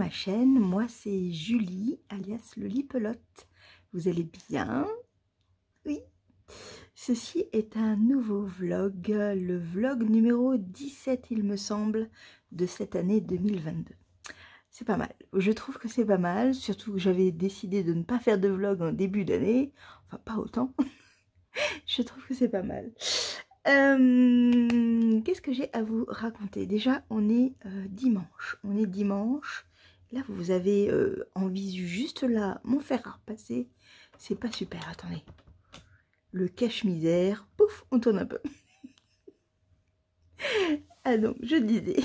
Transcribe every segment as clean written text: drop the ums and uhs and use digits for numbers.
ma chaîne. Moi c'est Julie, alias Lolipelote. Vous allez bien? Oui. Ceci est un nouveau vlog, le vlog numéro 17 il me semble, de cette année 2022. C'est pas mal, je trouve que c'est pas mal, surtout que j'avais décidé de ne pas faire de vlog en début d'année, enfin pas autant. Je trouve que c'est pas mal. Qu'est-ce que j'ai à vous raconter? Déjà, on est dimanche. On est dimanche. Là, vous avez en visu juste là mon fer à repasser. C'est pas super. Attendez. Le cache-misère. Pouf, on tourne un peu. Ah donc, je disais.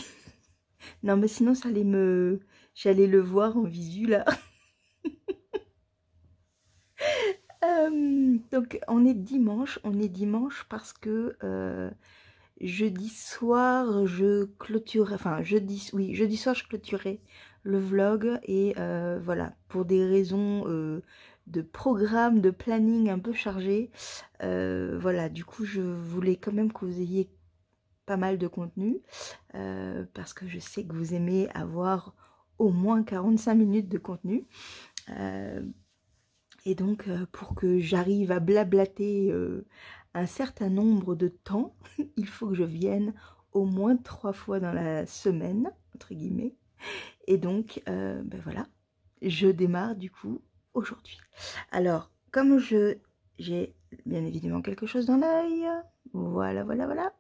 Non, mais sinon, ça allait me... J'allais le voir en visu là. Donc, on est dimanche. On est dimanche parce que... jeudi soir, je clôturais, enfin jeudi soir, je clôturais le vlog et voilà, pour des raisons de programme, de planning un peu chargé, voilà, du coup, je voulais quand même que vous ayez pas mal de contenu parce que je sais que vous aimez avoir au moins 45 minutes de contenu. Et donc, pour que j'arrive à blablater un certain nombre de temps, il faut que je vienne au moins 3 fois dans la semaine, entre guillemets. Et donc, ben voilà, je démarre du coup aujourd'hui. Alors, comme j'ai bien évidemment quelque chose dans l'œil, voilà, voilà, voilà.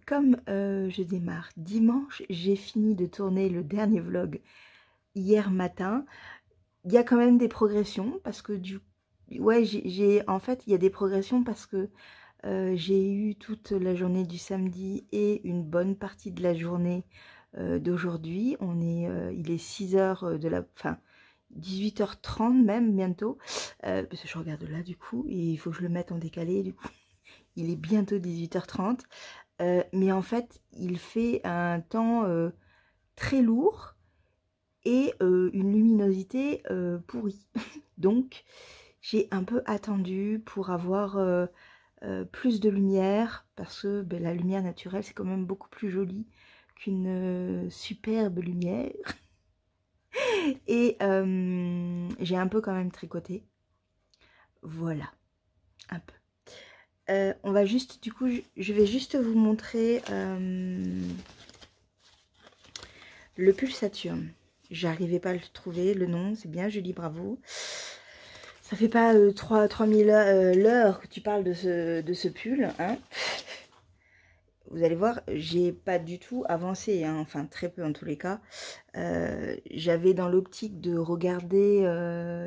Comme je démarre dimanche, j'ai fini de tourner le dernier vlog hier matin. Il y a quand même des progressions parce que en fait il y a des progressions parce que j'ai eu toute la journée du samedi et une bonne partie de la journée d'aujourd'hui. Il est 6h de la... Enfin, 18h30 même bientôt. Parce que je regarde là du coup et il faut que je le mette en décalé du coup. Il est bientôt 18h30. Mais en fait, il fait un temps très lourd et une luminosité pourrie. Donc, j'ai un peu attendu pour avoir plus de lumière, parce que ben, la lumière naturelle, c'est quand même beaucoup plus joli qu'une superbe lumière. Et j'ai un peu quand même tricoté. Voilà, un peu. On va juste, du coup, je vais juste vous montrer le pull Saturne. J'arrivais pas à le trouver, le nom, c'est bien, Julie, bravo. Ça fait pas 3000 l'heure que tu parles de ce pull, hein. Vous allez voir, j'ai pas du tout avancé, hein, enfin très peu en tous les cas. J'avais dans l'optique de regarder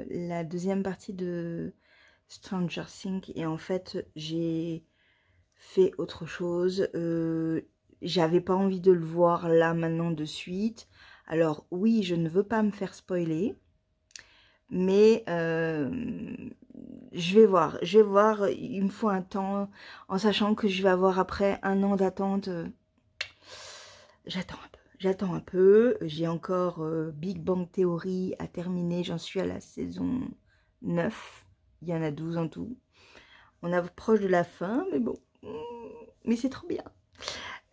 la deuxième partie de Stranger Things et en fait j'ai fait autre chose. J'avais pas envie de le voir là maintenant de suite. Alors oui, je ne veux pas me faire spoiler. Mais je vais voir, il me faut un temps, en sachant que je vais avoir après 1 an d'attente, j'attends un peu, j'ai encore Big Bang Theory à terminer, j'en suis à la saison 9, il y en a 12 en tout, on approche de la fin, mais bon, mais c'est trop bien.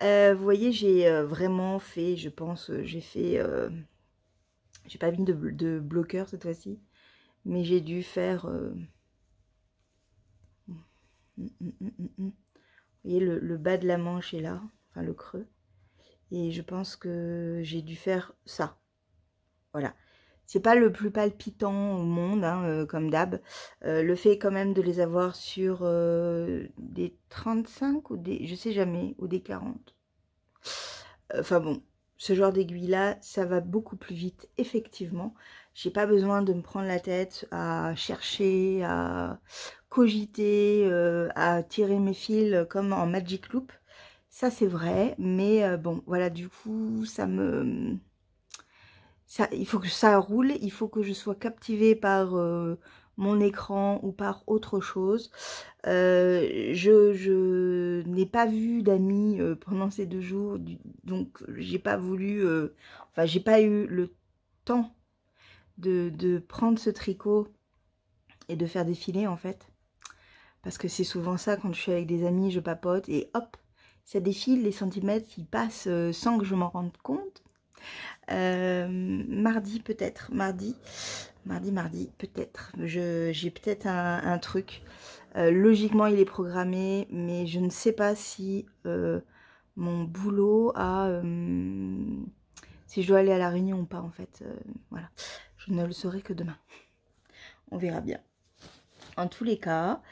Vous voyez, j'ai vraiment fait, je pense, j'ai pas mis de bloqueur cette fois-ci, mais j'ai dû faire... Vous voyez, le bas de la manche est là, enfin le creux. Et je pense que j'ai dû faire ça. Voilà. C'est pas le plus palpitant au monde, hein, comme d'hab. Le fait quand même de les avoir sur des 35 ou des... Je sais jamais, ou des 40. Enfin bon, ce genre d'aiguille-là, ça va beaucoup plus vite, effectivement. J'ai pas besoin de me prendre la tête à chercher, à cogiter, à tirer mes fils comme en Magic Loop. Ça, c'est vrai, mais bon, voilà, du coup, il faut que ça roule, il faut que je sois captivée par mon écran ou par autre chose. Je n'ai pas vu d'amis pendant ces 2 jours, donc j'ai pas voulu, enfin j'ai pas eu le temps de prendre ce tricot et de faire défiler en fait. Parce que c'est souvent ça, quand je suis avec des amis, je papote et hop, ça défile, les centimètres, ils passent sans que je m'en rende compte. Mardi peut-être, mardi, peut-être. J'ai peut-être un truc. Logiquement, il est programmé, mais je ne sais pas si mon boulot a... si je dois aller à la réunion ou pas, en fait. Voilà. Je ne le saurai que demain. On verra bien. En tous les cas,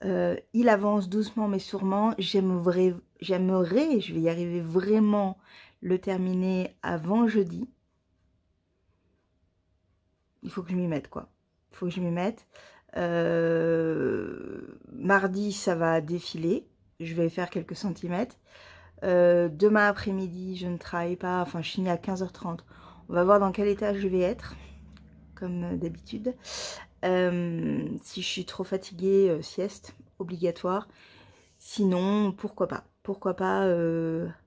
il avance doucement mais sûrement. J'aimerais, je vais y arriver vraiment, le terminer avant jeudi. Il faut que je m'y mette, quoi. Il faut que je m'y mette. Mardi, ça va défiler. Je vais faire quelques centimètres. Demain après-midi, je ne travaille pas. Enfin, je finis à 15h30. On va voir dans quel état je vais être, comme d'habitude. Si je suis trop fatiguée, sieste, obligatoire. Sinon, pourquoi pas. Pourquoi pas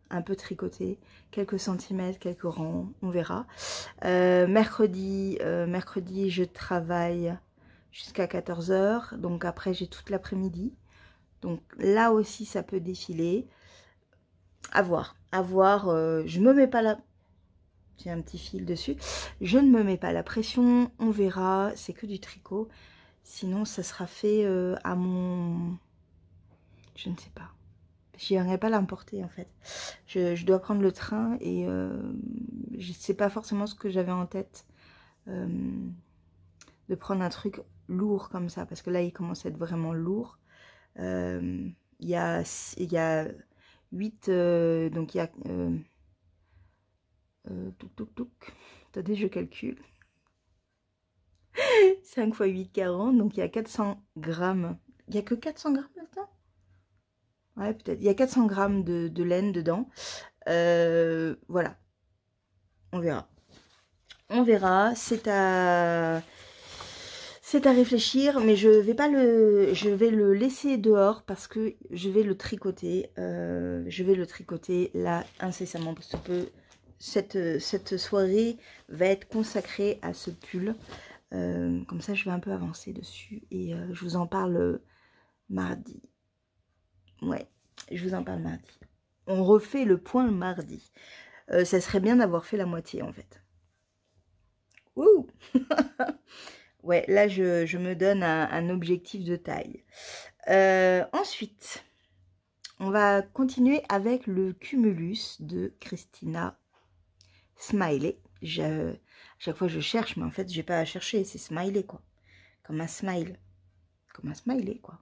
un peu tricoter, quelques centimètres, quelques rangs, on verra. Mercredi, je travaille jusqu'à 14h. Donc après, j'ai toute l'après-midi. Donc là aussi, ça peut défiler. À voir. À voir. Je me mets pas la... J'ai un petit fil dessus. Je ne me mets pas la pression. On verra. C'est que du tricot. Sinon, ça sera fait à mon... Je ne sais pas. Je n'irai pas l'emporter en fait. Je dois prendre le train et je ne sais pas forcément ce que j'avais en tête. De prendre un truc lourd comme ça. Parce que là, il commence à être vraiment lourd. Il y a 8... donc il y a... Attendez, je calcule. 5 x 8, 40. Donc il y a 400 grammes. Il n'y a que 400 grammes là-dedans? Ouais, peut-être. Il y a 400 grammes de laine dedans. Voilà. On verra. On verra. C'est à réfléchir, mais je vais le laisser dehors parce que je vais le tricoter. Je vais le tricoter là incessamment parce que cette soirée va être consacrée à ce pull. Comme ça, je vais un peu avancer dessus et je vous en parle mardi. Ouais, je vous en parle mardi. On refait le point le mardi. Ça serait bien d'avoir fait la moitié en fait. Ouh. Ouais, là je me donne un objectif de taille. Ensuite, on va continuer avec le Cumulus de Christina Smiley. Chaque fois je cherche, mais en fait j'ai pas à chercher, c'est Smiley quoi. Comme un smile. Comme un smiley quoi.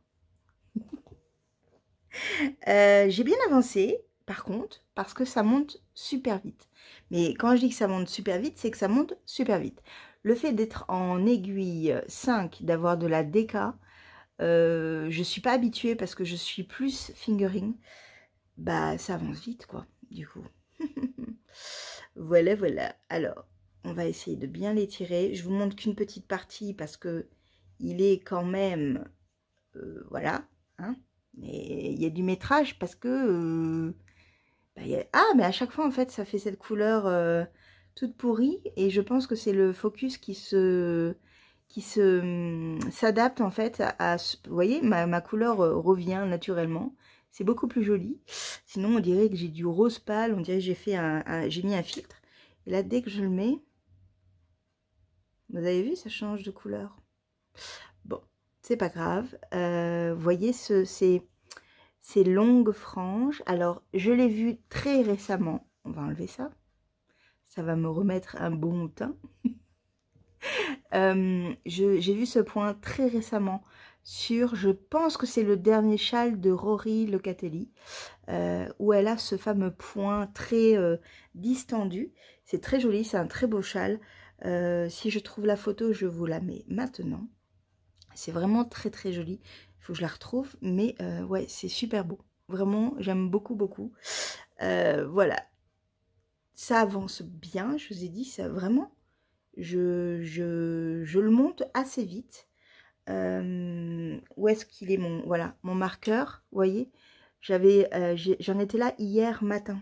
J'ai bien avancé, par contre, parce que ça monte super vite. Mais quand je dis que ça monte super vite, c'est que ça monte super vite. Le fait d'être en aiguille 5, d'avoir de la DK, je suis pas habituée parce que je suis plus fingering. Bah, ça avance vite, quoi, du coup. Voilà, voilà. Alors, on va essayer de bien l'étirer. Je vous montre qu'une petite partie parce que il est quand même... voilà, hein. Mais il y a du métrage parce que... Ah, mais à chaque fois, en fait, ça fait cette couleur toute pourrie. Et je pense que c'est le focus qui s'adapte, en fait, vous voyez, ma couleur revient naturellement. C'est beaucoup plus joli. Sinon, on dirait que j'ai du rose pâle. On dirait que j'ai mis un filtre. Et là, dès que je le mets... Vous avez vu, ça change de couleur. Bon, c'est pas grave. Vous voyez, ces longues franges. Alors, je l'ai vu très récemment. On va enlever ça. Ça va me remettre un bon teint. J'ai vu ce point très récemment sur, je pense que c'est le dernier châle de Rory Locatelli, où elle a ce fameux point très distendu. C'est très joli, c'est un très beau châle. Si je trouve la photo, je vous la mets maintenant. C'est vraiment très très joli. Il faut que je la retrouve, mais ouais, c'est super beau. Vraiment, j'aime beaucoup, beaucoup. Voilà. Ça avance bien, je vous ai dit, ça vraiment... Je le monte assez vite. Où est-ce qu'il est mon... Voilà, mon marqueur, vous voyez. J'en étais là hier matin.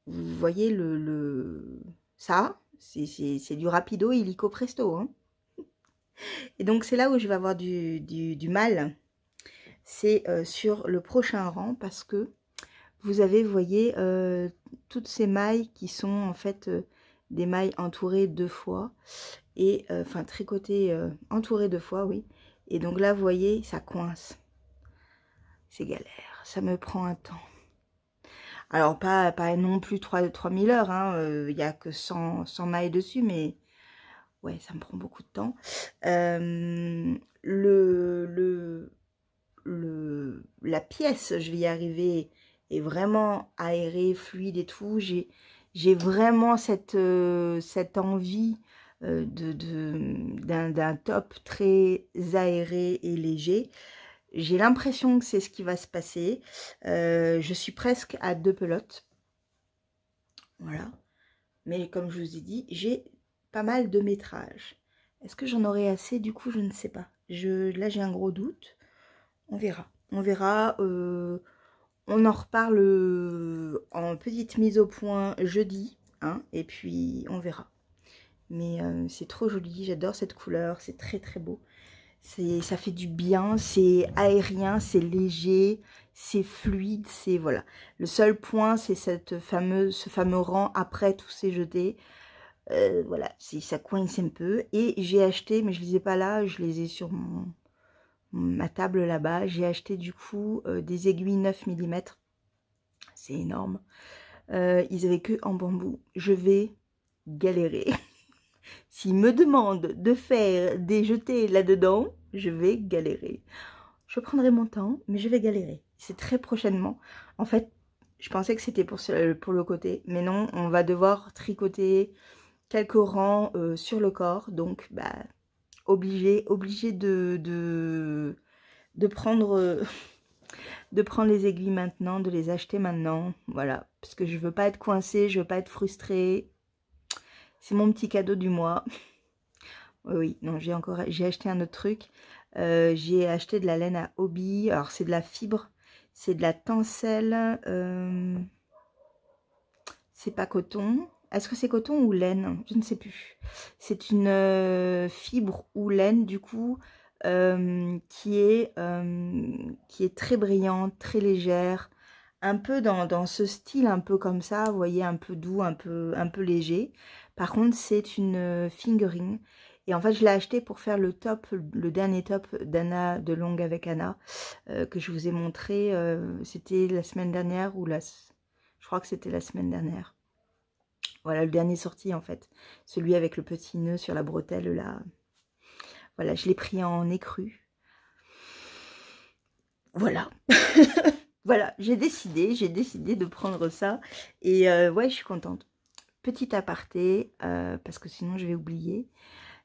Vous voyez ça, c'est du rapido illico presto. Hein. Et donc, c'est là où je vais avoir du mal. C'est sur le prochain rang parce que vous avez, vous voyez, toutes ces mailles qui sont en fait des mailles entourées 2 fois. Et enfin tricotées, entourées 2 fois, oui. Et donc là, vous voyez, ça coince. C'est galère, ça me prend un temps. Alors, pas non plus 3000 heures, hein. Il n'y a que 100 mailles dessus, mais ouais, ça me prend beaucoup de temps. La pièce, je vais y arriver, est vraiment aérée, fluide et tout. J'ai vraiment cette envie d'un top très aéré et léger. J'ai l'impression que c'est ce qui va se passer. Je suis presque à 2 pelotes. Voilà. Mais comme je vous ai dit, j'ai pas mal de métrage. Est-ce que j'en aurai assez? Du coup, je ne sais pas. Là, j'ai un gros doute. On verra. On verra. On en reparle en petite mise au point jeudi. Hein, et puis, on verra. Mais c'est trop joli. J'adore cette couleur. C'est très, très beau. Ça fait du bien. C'est aérien. C'est léger. C'est fluide. C'est voilà. Le seul point, c'est ce fameux rang après tous ces jetés. Voilà, ça coince un peu. Et j'ai acheté, mais je les ai pas là, je les ai sur ma table là-bas. J'ai acheté du coup des aiguilles 9 mm. C'est énorme. Ils avaient que en bambou. Je vais galérer. S'ils me demandent de faire des jetés là-dedans, je vais galérer. Je prendrai mon temps, mais je vais galérer. C'est très prochainement. En fait, je pensais que c'était pour le côté, mais non, on va devoir tricoter quelques rangs sur le corps, donc bah obligé de prendre de prendre les aiguilles maintenant, de les acheter maintenant, voilà, parce que je veux pas être coincée, je veux pas être frustrée. C'est mon petit cadeau du mois. Oui, non, j'ai acheté un autre truc. J'ai acheté de la laine à hobby. Alors c'est de la fibre, c'est de la tencelle. C'est pas coton. Est-ce que c'est coton ou laine? Je ne sais plus. C'est une fibre ou laine du coup qui est très brillante, très légère, un peu dans ce style un peu comme ça, vous voyez, un peu doux, un peu léger. Par contre, c'est une fingering. Et en fait, je l'ai acheté pour faire le top, le dernier top d'Anna, de Longue avec Anna, que je vous ai montré. C'était la semaine dernière ou je crois que c'était la semaine dernière. Voilà, le dernier sorti en fait. Celui avec le petit nœud sur la bretelle là. Voilà, je l'ai pris en écru. Voilà. Voilà, j'ai décidé de prendre ça. Et ouais, je suis contente. Petit aparté, parce que sinon je vais oublier.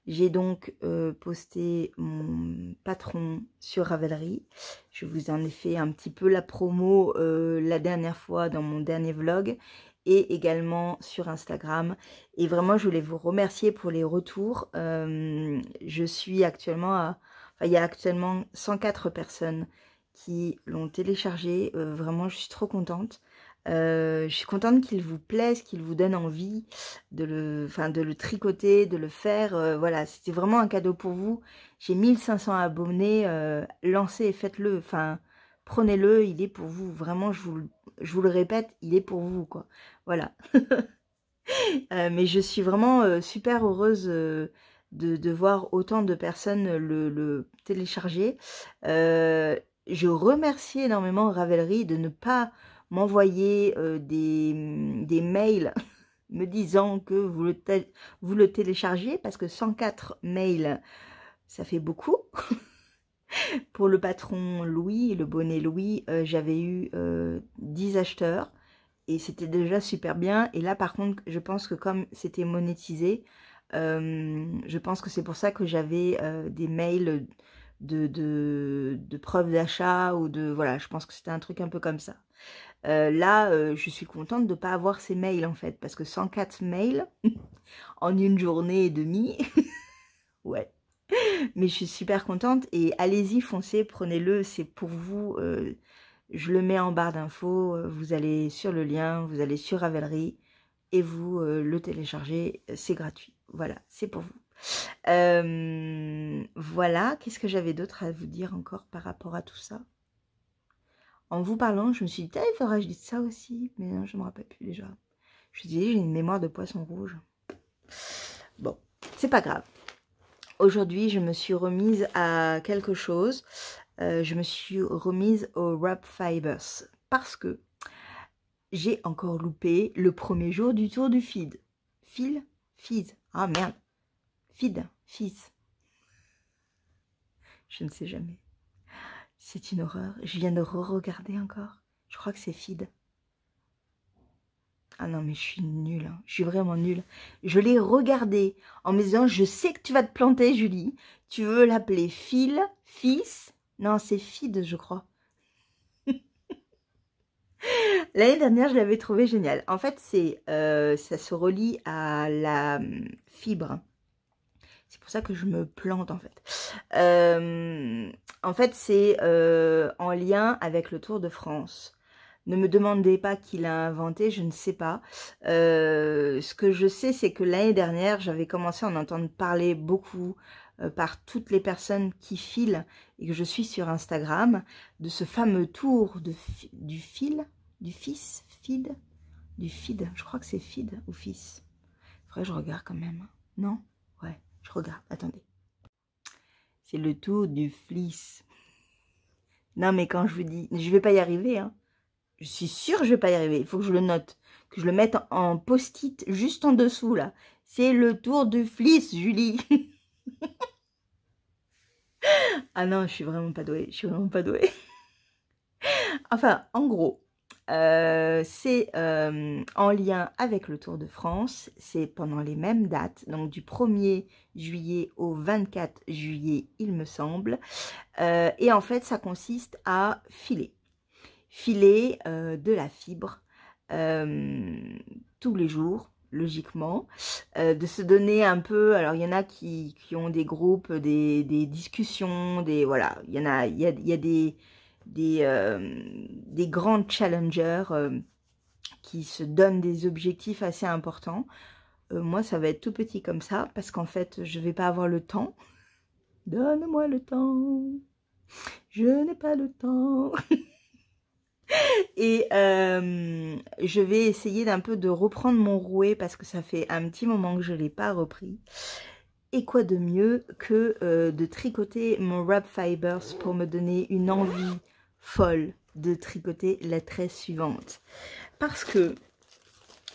J'ai donc posté mon patron sur Ravelry. Je vous en ai fait un petit peu la promo la dernière fois dans mon dernier vlog et également sur Instagram. Et vraiment, je voulais vous remercier pour les retours. Je suis actuellement enfin, il y a actuellement 104 personnes qui l'ont téléchargé. Vraiment, je suis trop contente. Je suis contente qu'il vous plaise, qu'il vous donne envie de le tricoter, de le faire. Voilà, c'était vraiment un cadeau pour vous. J'ai 1500 abonnés. Lancez et faites-le. Enfin, prenez-le, il est pour vous. Vraiment, je vous le répète, il est pour vous, quoi. Voilà. Mais je suis vraiment super heureuse de voir autant de personnes le télécharger. Je remercie énormément Ravelry de ne pas m'envoyer des mails me disant que vous le téléchargiez, parce que 104 mails, ça fait beaucoup. Pour le patron Louis, le bonnet Louis, j'avais eu 10 acheteurs. Et c'était déjà super bien. Et là, par contre, je pense que comme c'était monétisé, je pense que c'est pour ça que j'avais des mails de preuves d'achat ou de... Voilà, je pense que c'était un truc un peu comme ça. Là, je suis contente de ne pas avoir ces mails, en fait. Parce que 104 mails en une journée et demie... ouais. Mais je suis super contente. Et allez-y, foncez, prenez-le. C'est pour vous... je le mets en barre d'infos, vous allez sur le lien, vous allez sur Ravelry et vous le téléchargez, c'est gratuit. Voilà, c'est pour vous. Voilà, qu'est-ce que j'avais d'autre à vous dire encore par rapport à tout ça? En vous parlant, je me suis dit, il faudra que je dise ça aussi. Mais non, je ne me rappelle plus déjà. Je disais, j'ai une mémoire de poisson rouge. Bon, c'est pas grave. Aujourd'hui, je me suis remise à quelque chose. Je me suis remise au Rub Fibers. Parce que j'ai encore loupé le premier jour du tour du feed. Fizz. Ah merde. Fizz. Je ne sais jamais. C'est une horreur. Je viens de re-regarder encore. Je crois que c'est feed. Ah non, mais je suis nulle. Hein. Je suis vraiment nulle. Je l'ai regardé en me disant, je sais que tu vas te planter, Julie. Tu veux l'appeler Fils. Non, c'est feed, je crois. L'année dernière, je l'avais trouvé génial. En fait, ça se relie à la fibre. C'est pour ça que je me plante, en fait. En fait, c'est en lien avec le Tour de France. Ne me demandez pas qui l'a inventé, je ne sais pas. Ce que je sais, c'est que l'année dernière, j'avais commencé à en entendre parler beaucoup par toutes les personnes qui filent et que je suis sur Instagram, de ce fameux tour du feed, je crois que c'est feed ou fils. Faudrait que je regarde quand même. Non? Ouais, je regarde, attendez. C'est le tour du fliss. Non, mais quand je vous dis, je vais pas y arriver, hein. Je suis sûre que je vais pas y arriver. Il faut que je le note, que je le mette en post-it juste en dessous, là. C'est le tour du fliss, Julie. Ah non, je suis vraiment pas douée. Je suis vraiment pas douée. Enfin, en gros, c'est en lien avec le Tour de France. C'est pendant les mêmes dates, donc du 1er juillet au 24 juillet, il me semble. Et en fait, ça consiste à filer. Filer de la fibre tous les jours, logiquement, de se donner un peu, alors il y en a qui ont des groupes, des discussions, voilà, il y a des grands challengers qui se donnent des objectifs assez importants. Moi, ça va être tout petit comme ça, parce qu'en fait, je vais pas avoir le temps. Donne-moi le temps, je n'ai pas le temps. Et je vais essayer d'un peu de reprendre mon rouet parce que ça fait un petit moment que je ne l'ai pas repris. Et quoi de mieux que de tricoter mon Rub Fibers pour me donner une envie folle de tricoter la tresse suivante. Parce que,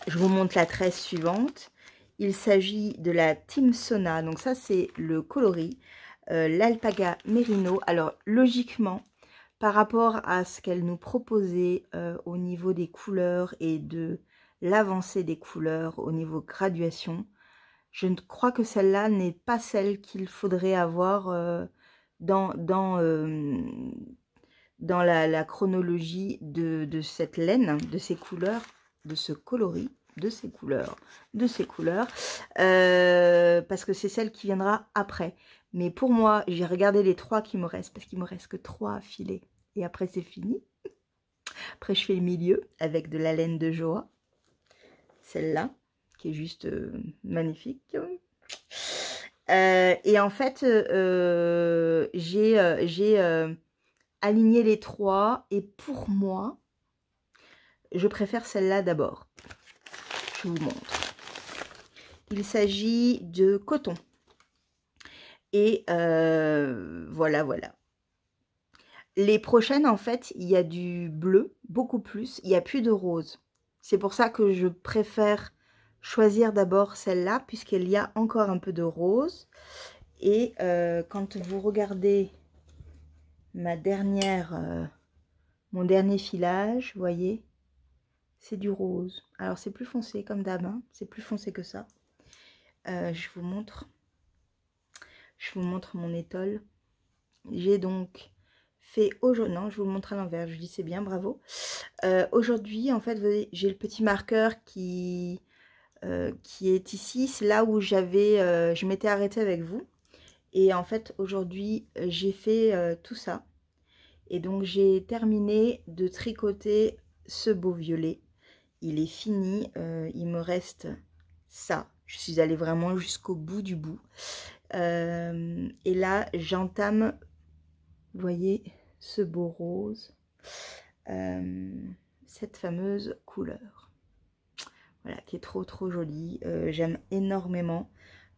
je vous montre la tresse suivante, il s'agit de la Team Sona. Donc ça c'est le coloris, l'Alpaga Merino. Alors logiquement, par rapport à ce qu'elle nous proposait au niveau des couleurs et de l'avancée des couleurs au niveau graduation, je crois que celle-là n'est pas celle qu'il faudrait avoir dans la chronologie de cette laine, de ces couleurs, de ce coloris, de ces couleurs, parce que c'est celle qui viendra après. Mais pour moi, j'ai regardé les 3 qui me restent, parce qu'il me reste que 3 à filer. Et après, c'est fini. Après, je fais le milieu avec de la laine de Joa. Celle-là, qui est juste magnifique. Et en fait, j'ai aligné les 3. Et pour moi, je préfère celle-là d'abord. Je vous montre. Il s'agit de coton. Et voilà. Les prochaines, en fait, il y a du bleu, beaucoup plus. Il n'y a plus de rose. C'est pour ça que je préfère choisir d'abord celle-là, puisqu'il y a encore un peu de rose. Et quand vous regardez mon dernier filage, vous voyez, c'est du rose. Alors, c'est plus foncé comme d'hab, hein, c'est plus foncé que ça. Je vous montre mon étole. J'ai donc fait aujourd'hui, non, je vous le montre à l'envers, je dis c'est bien, bravo. Aujourd'hui, en fait, j'ai le petit marqueur qui est ici, c'est là où je m'étais arrêtée avec vous. Et en fait, aujourd'hui, j'ai fait tout ça. Et donc, j'ai terminé de tricoter ce beau violet. Il est fini, il me reste ça. Je suis allée vraiment jusqu'au bout du bout. Et là, j'entame, vous voyez, ce beau rose. cette fameuse couleur. Voilà, qui est trop jolie. J'aime énormément.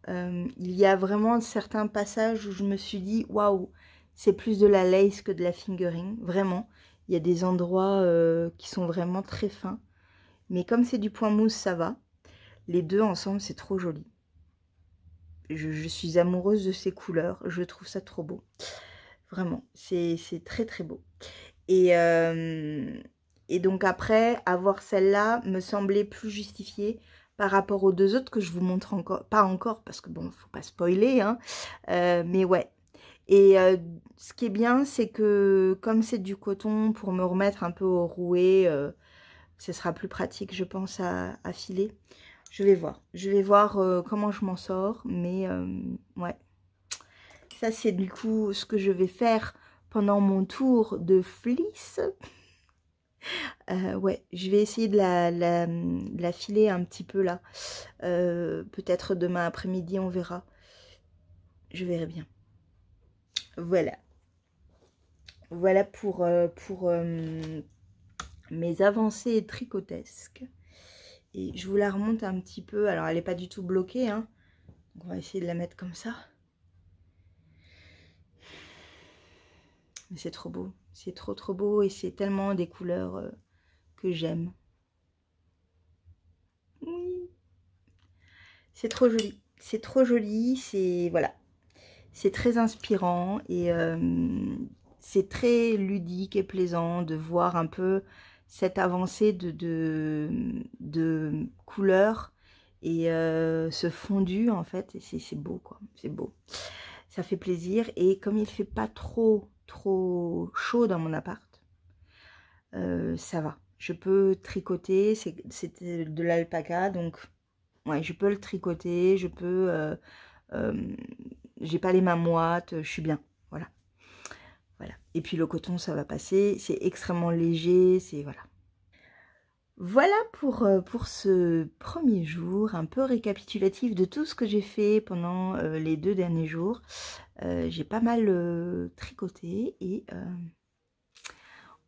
Il y a vraiment certains passages où je me suis dit, waouh, c'est plus de la lace que de la fingering, vraiment. Il y a des endroits qui sont vraiment très fins. Mais comme c'est du point mousse, ça va. Les deux ensemble, c'est trop joli. Je suis amoureuse de ces couleurs. Je trouve ça trop beau. Vraiment, c'est très beau. Et donc après, avoir celle-là me semblait plus justifiée par rapport aux deux autres que je vous montre encore. Pas encore, parce que bon, faut pas spoiler, hein. Mais ouais. Et ce qui est bien, c'est que comme c'est du coton, pour me remettre un peu au rouet, ce sera plus pratique, je pense, à filer. Je vais voir comment je m'en sors. Mais ouais. Ça, c'est du coup ce que je vais faire pendant mon tour de fleece. Ouais, je vais essayer de la filer un petit peu là. Peut-être demain après-midi, on verra. Je verrai bien. Voilà. Voilà pour mes avancées tricotesques. Et je vous la remonte un petit peu. Alors, elle n'est pas du tout bloquée, hein. Donc, on va essayer de la mettre comme ça. Mais c'est trop beau. C'est trop beau et c'est tellement des couleurs que j'aime. Oui. C'est trop joli. C'est trop joli. C'est... Voilà. C'est très inspirant et c'est très ludique et plaisant de voir un peu cette avancée de couleurs et ce fondu en fait. C'est beau quoi. C'est beau. Ça fait plaisir et comme il fait pas trop chaud dans mon appart, ça va. Je peux tricoter. C'était de l'alpaca donc ouais, je peux le tricoter. Je peux... j'ai pas les mains moites, je suis bien, voilà. Voilà. Et puis le coton, ça va passer, c'est extrêmement léger, c'est voilà. Voilà pour ce premier jour, un peu récapitulatif de tout ce que j'ai fait pendant les 2 derniers jours. J'ai pas mal tricoté et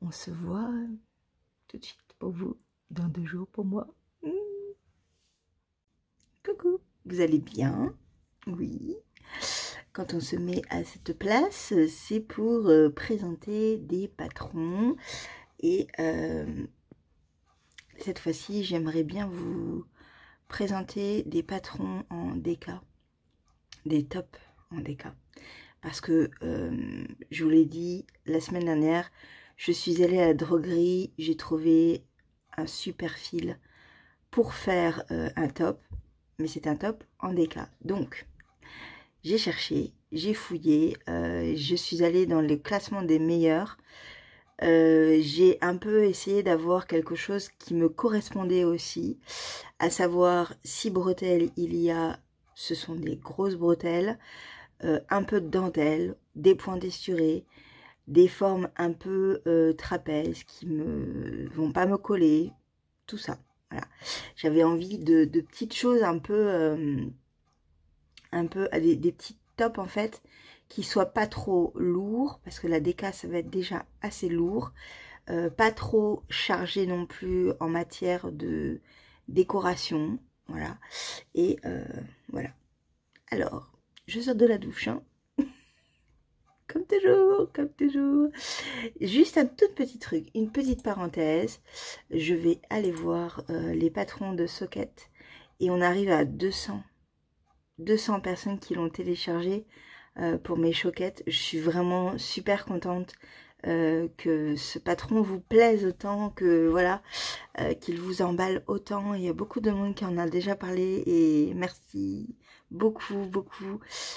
on se voit tout de suite pour vous, dans 2 jours pour moi. Coucou, vous allez bien? Oui. Quand on se met à cette place, c'est pour présenter des patrons. Et cette fois-ci, j'aimerais bien vous présenter des patrons en DK, des tops en DK. Parce que, je vous l'ai dit, la semaine dernière, je suis allée à la droguerie, j'ai trouvé un super fil pour faire un top. Mais c'est un top en DK. Donc, j'ai cherché, j'ai fouillé, je suis allée dans le classement des meilleurs. J'ai un peu essayé d'avoir quelque chose qui me correspondait aussi, à savoir si bretelles il y a, ce sont des grosses bretelles, un peu de dentelle, des points desturés, des formes un peu trapèzes qui me vont pas me coller, tout ça. Voilà. J'avais envie de petites choses un peu des petits tops en fait qui soient pas trop lourds parce que la DK ça va être déjà assez lourd, pas trop chargé non plus en matière de décoration, voilà. Et voilà. Alors je sors de la douche, hein. Comme toujours. Juste un tout petit truc, une petite parenthèse. Je vais aller voir les patrons de Socket et on arrive à 200 personnes qui l'ont téléchargé pour mes choquettes. Je suis vraiment super contente que ce patron vous plaise autant, que voilà, qu'il vous emballe autant. Il y a beaucoup de monde qui en a déjà parlé et merci beaucoup.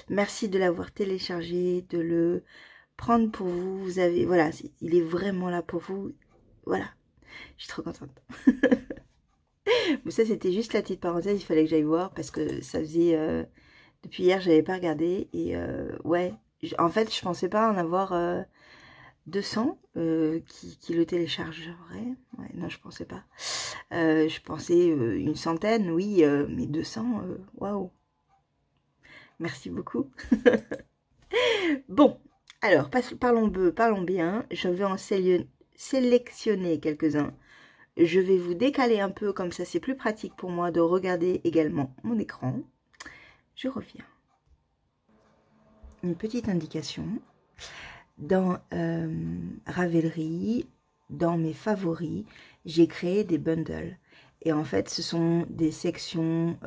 Merci de l'avoir téléchargé, de le prendre pour vous. Vous avez, voilà, il est vraiment là pour vous. Voilà, je suis trop contente. Mais ça, c'était juste la petite parenthèse, il fallait que j'aille voir parce que ça faisait... depuis hier, j'avais pas regardé et ouais, en fait, je pensais pas en avoir 200 qui le téléchargeraient. Ouais, non, je pensais pas. Je pensais une centaine, oui, mais 200, waouh. Merci beaucoup. Bon, alors, parlons bien. Je vais sélectionné quelques-uns. Je vais vous décaler un peu, comme ça c'est plus pratique pour moi de regarder également mon écran. Je reviens. Une petite indication. Dans Ravelry, dans mes favoris, j'ai créé des bundles. Et en fait, ce sont des sections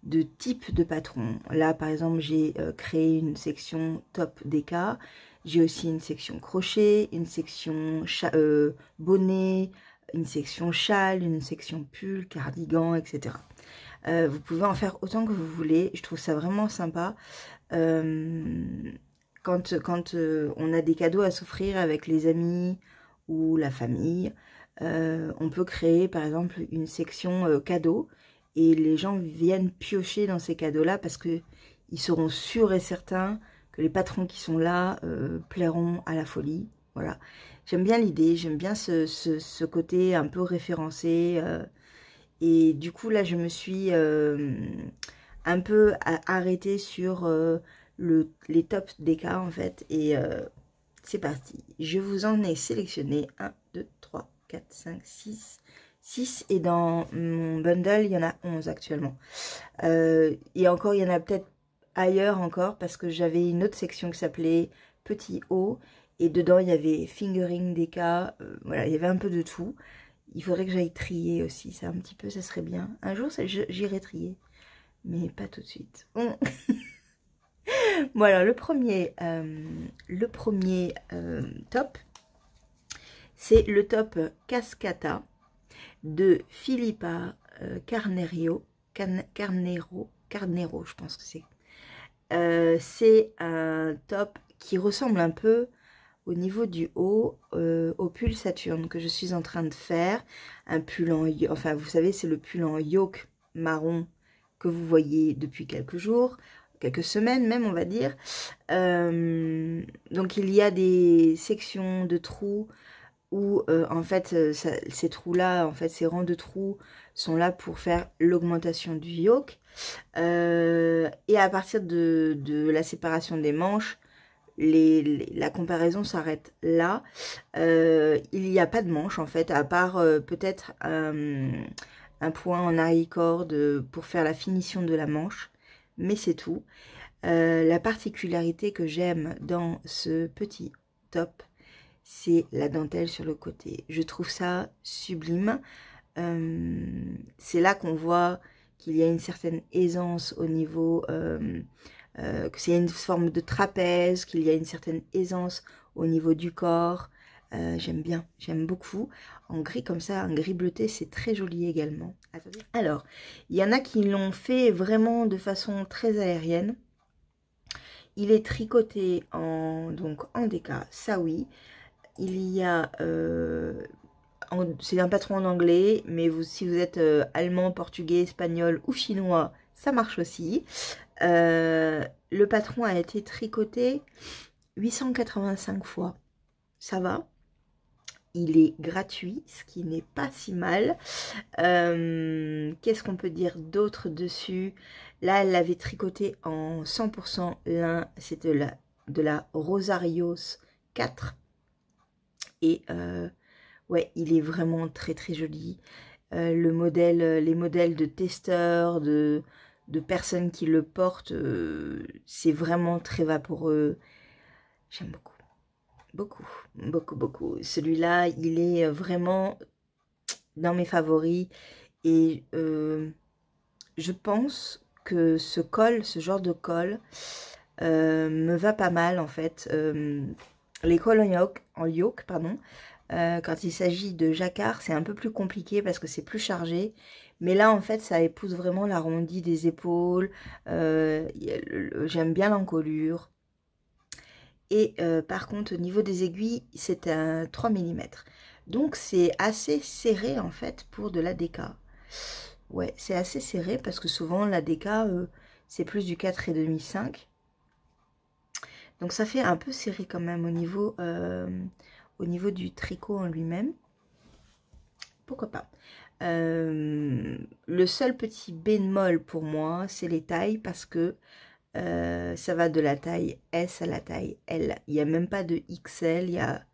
de type de patron. Là, par exemple, j'ai créé une section top DK. J'ai aussi une section crochet, une section bonnet, une section châle, une section pull, cardigan, etc. Vous pouvez en faire autant que vous voulez. Je trouve ça vraiment sympa. Quand on a des cadeaux à s'offrir avec les amis ou la famille, on peut créer par exemple une section cadeaux et les gens viennent piocher dans ces cadeaux-là parce que ils seront sûrs et certains que les patrons qui sont là plairont à la folie. Voilà, j'aime bien l'idée, j'aime bien ce côté un peu référencé. Et du coup, là, je me suis un peu arrêtée sur les tops des cas, en fait. Et c'est parti. Je vous en ai sélectionné 1, 2, 3, 4, 5, 6. 6. Et dans mon bundle, il y en a 11 actuellement. Et encore, il y en a peut-être ailleurs encore, parce que j'avais une autre section qui s'appelait Petit haut. Et dedans, il y avait fingering des cas. Voilà, il y avait un peu de tout. Il faudrait que j'aille trier aussi, ça un petit peu, ça serait bien. Un jour, j'irai trier, mais pas tout de suite. Voilà, le premier top, c'est le top Cascata de Philippa Carnero, je pense que c'est. C'est un top qui ressemble un peu au niveau du haut au pull Saturne que je suis en train de faire. Un pull en... Enfin, vous savez, c'est le pull en yoke marron que vous voyez depuis quelques jours, quelques semaines même, on va dire. Donc, il y a des sections de trous où, en fait, ces trous-là, en fait, ces rangs de trous sont là pour faire l'augmentation du yoke. Et à partir de la séparation des manches, la comparaison s'arrête là. Il n'y a pas de manche en fait, à part peut-être un point en high-cord pour faire la finition de la manche, mais c'est tout. La particularité que j'aime dans ce petit top, c'est la dentelle sur le côté. Je trouve ça sublime. C'est là qu'on voit qu'il y a une certaine aisance au niveau... que c'est une forme de trapèze, qu'il y a une certaine aisance au niveau du corps. J'aime bien, j'aime beaucoup. En gris comme ça, un gris bleuté, c'est très joli également. Alors, il y en a qui l'ont fait vraiment de façon très aérienne. Il est tricoté en DK, ça oui. Il y a... c'est un patron en anglais, mais si vous êtes allemand, portugais, espagnol ou chinois, ça marche aussi. Le patron a été tricoté 885 fois. Ça va. Il est gratuit, ce qui n'est pas si mal. Qu'est-ce qu'on peut dire d'autre dessus? Là, elle l'avait tricoté en 100% lin. C'est de la Rosarios 4. Et ouais, il est vraiment très très joli. Les modèles de testeurs, de personnes qui le portent, c'est vraiment très vaporeux. J'aime beaucoup. Beaucoup, beaucoup, beaucoup. Celui-là, il est vraiment dans mes favoris. Et je pense que ce genre de col, me va pas mal en fait. Les cols en yoke, pardon. Quand il s'agit de jacquard, c'est un peu plus compliqué parce que c'est plus chargé. Mais là, en fait, ça épouse vraiment l'arrondi des épaules. J'aime bien l'encolure. Et par contre, au niveau des aiguilles, c'est un 3 mm. Donc, c'est assez serré, en fait, pour de la DK. Ouais, c'est assez serré parce que souvent, la DK, c'est plus du 4,5-5. Donc, ça fait un peu serré quand même au niveau du tricot en lui-même. Pourquoi pas. Le seul petit bémol pour moi, c'est les tailles parce que ça va de la taille S à la taille L. Il n'y a même pas de XL, il y a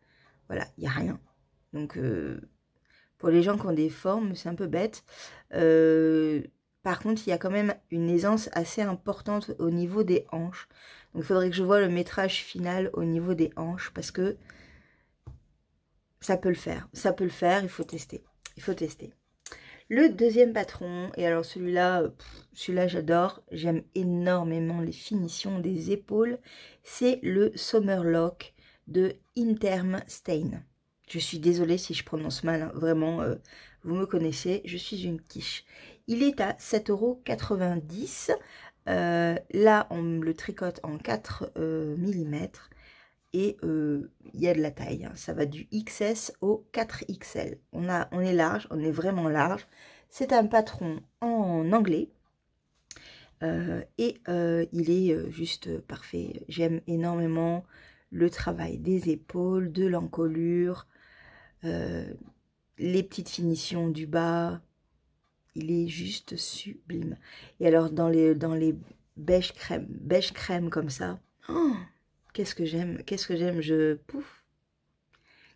Voilà, il n'y a rien. Donc, pour les gens qui ont des formes, c'est un peu bête. Par contre, il y a quand même une aisance assez importante au niveau des hanches. Donc, il faudrait que je voie le métrage final au niveau des hanches parce que ça peut le faire. Ça peut le faire, il faut tester. Il faut tester. Le deuxième patron, et alors celui-là j'adore, j'aime énormément les finitions des épaules, c'est le Summerlock de Interm Stain. Je suis désolée si je prononce mal, hein, vraiment, vous me connaissez, je suis une quiche. Il est à 7,90 €, là on le tricote en 4 mm, et il y a de la taille, hein. Ça va du XS au 4XL. On est large, on est vraiment large. C'est un patron en anglais. Et il est juste parfait. J'aime énormément le travail des épaules, de l'encolure, les petites finitions du bas. Il est juste sublime. Et alors dans les beige crème comme ça, oh, qu'est-ce que j'aime, pouf.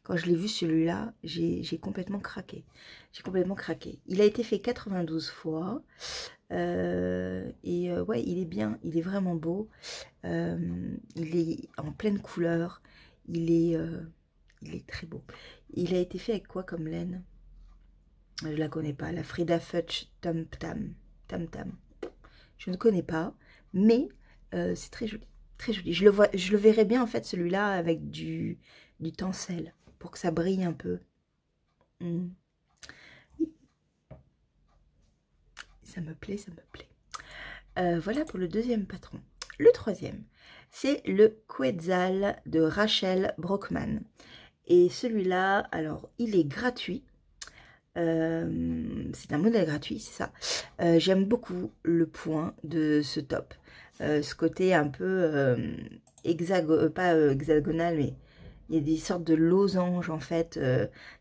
Quand je l'ai vu celui-là, j'ai complètement craqué. J'ai complètement craqué. Il a été fait 92 fois. Ouais, il est bien, il est vraiment beau. Il est en pleine couleur. Il est très beau. Il a été fait avec quoi comme laine? Je la connais pas. La Frida Futch Tam Tam. Tam Tam. Je ne connais pas, mais c'est très joli. Très joli. Je le verrais bien en fait celui-là avec du tencel pour que ça brille un peu. Ça me plaît, ça me plaît. Voilà pour le deuxième patron. Le troisième, c'est le Quetzal de Rachel Brockman. Et celui-là, alors, il est gratuit. C'est un modèle gratuit, c'est ça. J'aime beaucoup le point de ce top. Ce côté un peu pas hexagonal, mais il y a des sortes de losanges en fait.